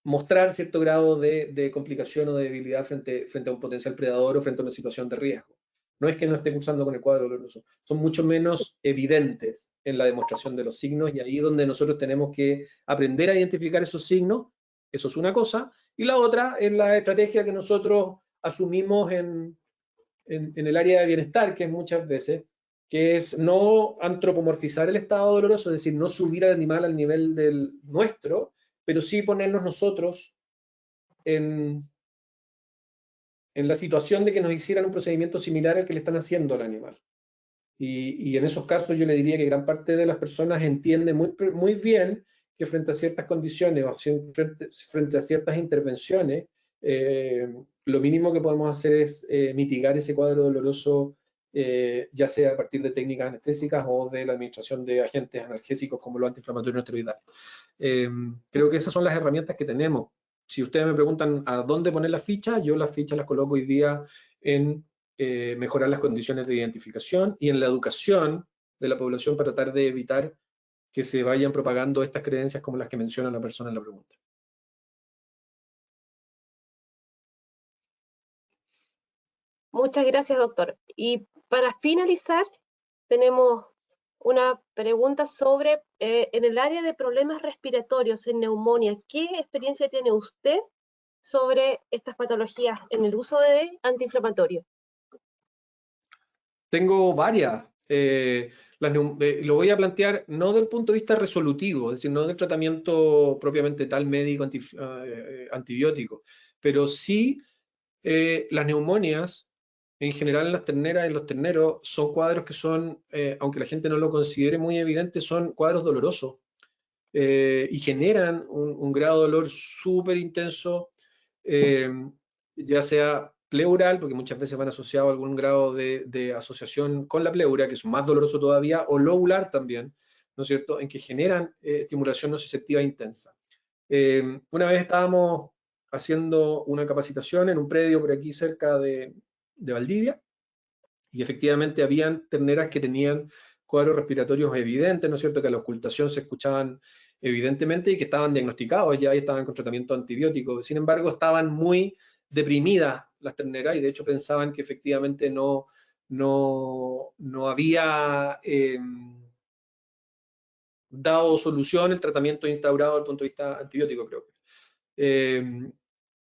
mostrar cierto grado de complicación o de debilidad frente a un potencial predador o frente a una situación de riesgo. No es que no esté cursando con el cuadro doloroso, son mucho menos evidentes en la demostración de los signos, y ahí es donde nosotros tenemos que aprender a identificar esos signos. Eso es una cosa, y la otra es la estrategia que nosotros asumimos en el área de bienestar, que es muchas veces, que es no antropomorfizar el estado doloroso, es decir, no subir al animal al nivel del nuestro, pero sí ponernos nosotros en la situación de que nos hicieran un procedimiento similar al que le están haciendo al animal. Y en esos casos yo le diría que gran parte de las personas entiende muy bien que frente a ciertas condiciones o frente a ciertas intervenciones, lo mínimo que podemos hacer es mitigar ese cuadro doloroso, ya sea a partir de técnicas anestésicas o de la administración de agentes analgésicos como los antiinflamatorios no esteroidales. Creo que esas son las herramientas que tenemos. Si ustedes me preguntan a dónde poner las fichas, yo las fichas las coloco hoy día en mejorar las condiciones de identificación y en la educación de la población para tratar de evitar que se vayan propagando estas creencias como las que menciona la persona en la pregunta. Muchas gracias, doctor. Y para finalizar, tenemos una pregunta sobre, en el área de problemas respiratorios, en neumonía, ¿qué experiencia tiene usted sobre estas patologías en el uso de antiinflamatorios? Tengo varias. Lo voy a plantear no del punto de vista resolutivo, es decir, no del tratamiento propiamente tal médico antibiótico, pero sí las neumonias, en general en las terneras y en los terneros, son cuadros que son, aunque la gente no lo considere muy evidente, son cuadros dolorosos y generan un grado de dolor súper intenso, ya sea pleural, porque muchas veces van asociados a algún grado de asociación con la pleura, que es más doloroso todavía, o lobular también, ¿no es cierto?, en que generan estimulación nociceptiva intensa. Una vez estábamos haciendo una capacitación en un predio por aquí cerca de Valdivia, y efectivamente habían terneras que tenían cuadros respiratorios evidentes, ¿no es cierto?, que a la ocultación se escuchaban evidentemente y que estaban diagnosticados ya y estaban con tratamiento antibiótico. Sin embargo, estaban muy deprimidas las terneras y de hecho pensaban que efectivamente no había dado solución el tratamiento instaurado desde el punto de vista antibiótico, creo que.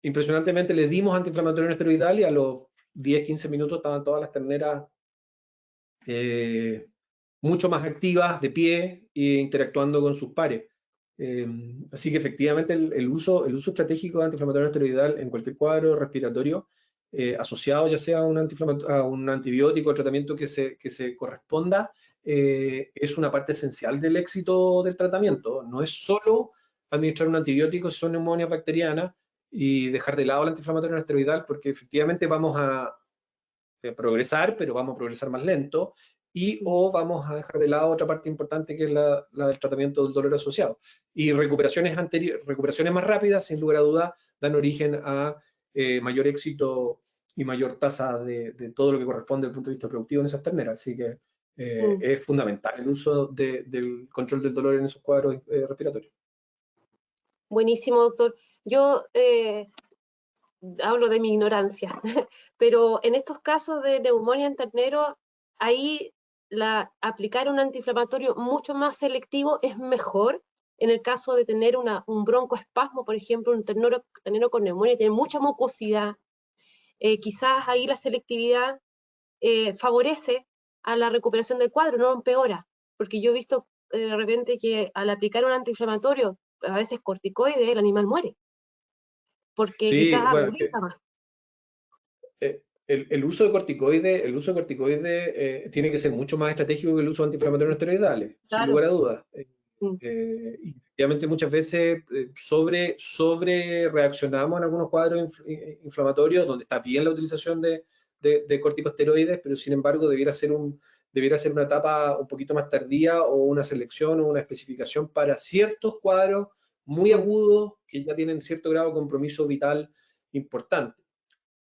Impresionantemente le dimos antiinflamatorio no esteroidal y a los 10-15 minutos estaban todas las terneras mucho más activas, de pie e interactuando con sus pares. Así que efectivamente el uso estratégico de antiinflamatorio no esteroidal en cualquier cuadro respiratorio asociado ya sea a un antibiótico, al tratamiento que se corresponda, es una parte esencial del éxito del tratamiento. No es solo administrar un antibiótico si son neumonias bacterianas y dejar de lado el antiinflamatorio no esteroidal, porque efectivamente vamos a progresar, pero vamos a progresar más lento, o vamos a dejar de lado otra parte importante que es la del tratamiento del dolor asociado. Y recuperaciones más rápidas, sin lugar a duda, dan origen a mayor éxito y mayor tasa de todo lo que corresponde desde el punto de vista productivo en esas terneras. Así que es fundamental el uso del control del dolor en esos cuadros respiratorios. Buenísimo, doctor. Yo hablo de mi ignorancia, pero en estos casos de neumonía en ternero, ahí aplicar un antiinflamatorio mucho más selectivo es mejor. En el caso de tener un broncoespasmo, por ejemplo, un ternero con neumonía tiene mucha mucosidad, quizás ahí la selectividad favorece a la recuperación del cuadro, no empeora, porque yo he visto de repente que al aplicar un antiinflamatorio, a veces corticoide, el animal muere, porque Sí, quizás bueno, agudiza más. el uso de corticoides tiene que ser mucho más estratégico que el uso de antiinflamatorios no esteroidales, sin Claro. lugar a dudas. Mm. Y efectivamente muchas veces sobre reaccionamos en algunos cuadros inflamatorios donde está bien la utilización de corticosteroides, pero sin embargo debiera ser una etapa un poquito más tardía o una selección o una especificación para ciertos cuadros muy agudos que ya tienen cierto grado de compromiso vital importante.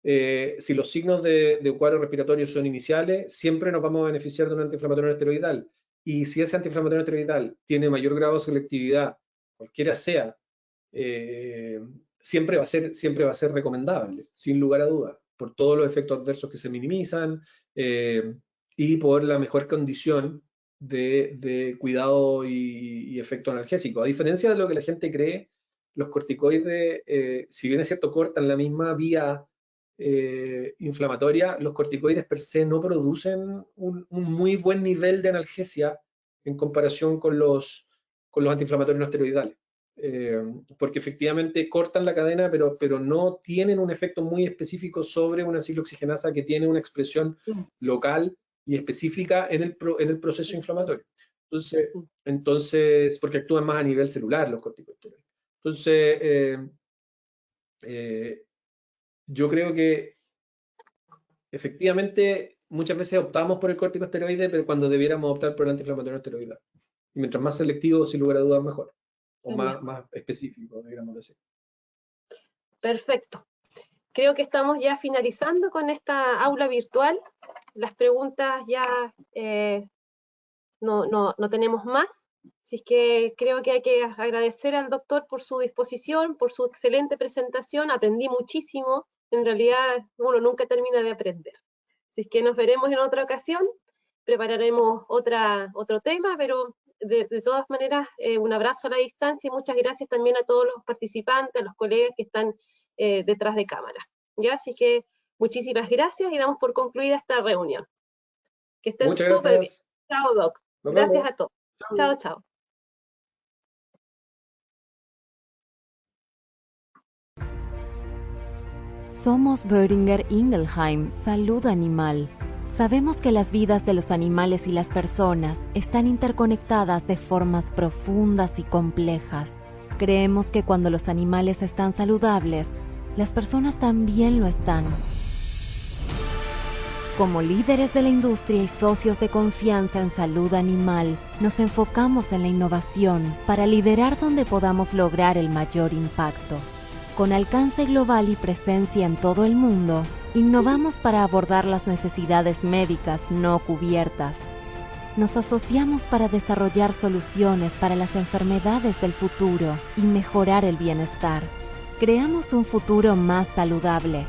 Si los signos de cuadro respiratorio son iniciales, siempre nos vamos a beneficiar de un antiinflamatorio no esteroidal. Y si ese antiinflamatorio no esteroidal tiene mayor grado de selectividad, cualquiera sea, siempre va a ser recomendable, sin lugar a dudas, por todos los efectos adversos que se minimizan y por la mejor condición de cuidado y efecto analgésico. A diferencia de lo que la gente cree, los corticoides, si bien es cierto, cortan la misma vía inflamatoria, los corticoides per se no producen un muy buen nivel de analgesia en comparación con los antiinflamatorios no esteroidales. Porque efectivamente cortan la cadena, pero no tienen un efecto muy específico sobre una ciclooxigenasa que tiene una expresión local y específica en el proceso inflamatorio. Entonces, porque actúan más a nivel celular los corticosteroides. Entonces, yo creo que efectivamente muchas veces optamos por el corticosteroide, pero cuando debiéramos optar por el antiinflamatorio esteroidal. Y mientras más selectivo, sin lugar a dudas, mejor. O más específico, digamos decir. Perfecto. Creo que estamos ya finalizando con esta aula virtual. Las preguntas ya no tenemos más. Así es que creo que hay que agradecer al doctor por su disposición, por su excelente presentación. Aprendí muchísimo. En realidad, uno nunca termina de aprender. Así es que nos veremos en otra ocasión. prepararemos otro tema, pero de todas maneras, un abrazo a la distancia y muchas gracias también a todos los participantes, a los colegas que están detrás de cámara. ¿Ya? Así que muchísimas gracias y damos por concluida esta reunión. Que estén súper bien. Chao, Doc. Gracias a todos. Chao, chao. Somos Boehringer Ingelheim, Salud Animal. Sabemos que las vidas de los animales y las personas están interconectadas de formas profundas y complejas. Creemos que cuando los animales están saludables, las personas también lo están. Como líderes de la industria y socios de confianza en salud animal, nos enfocamos en la innovación para liderar donde podamos lograr el mayor impacto. Con alcance global y presencia en todo el mundo, innovamos para abordar las necesidades médicas no cubiertas. Nos asociamos para desarrollar soluciones para las enfermedades del futuro y mejorar el bienestar. Creamos un futuro más saludable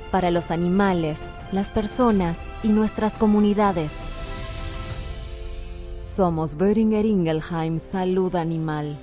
para los animales, las personas y nuestras comunidades. Somos Boehringer Ingelheim Salud Animal.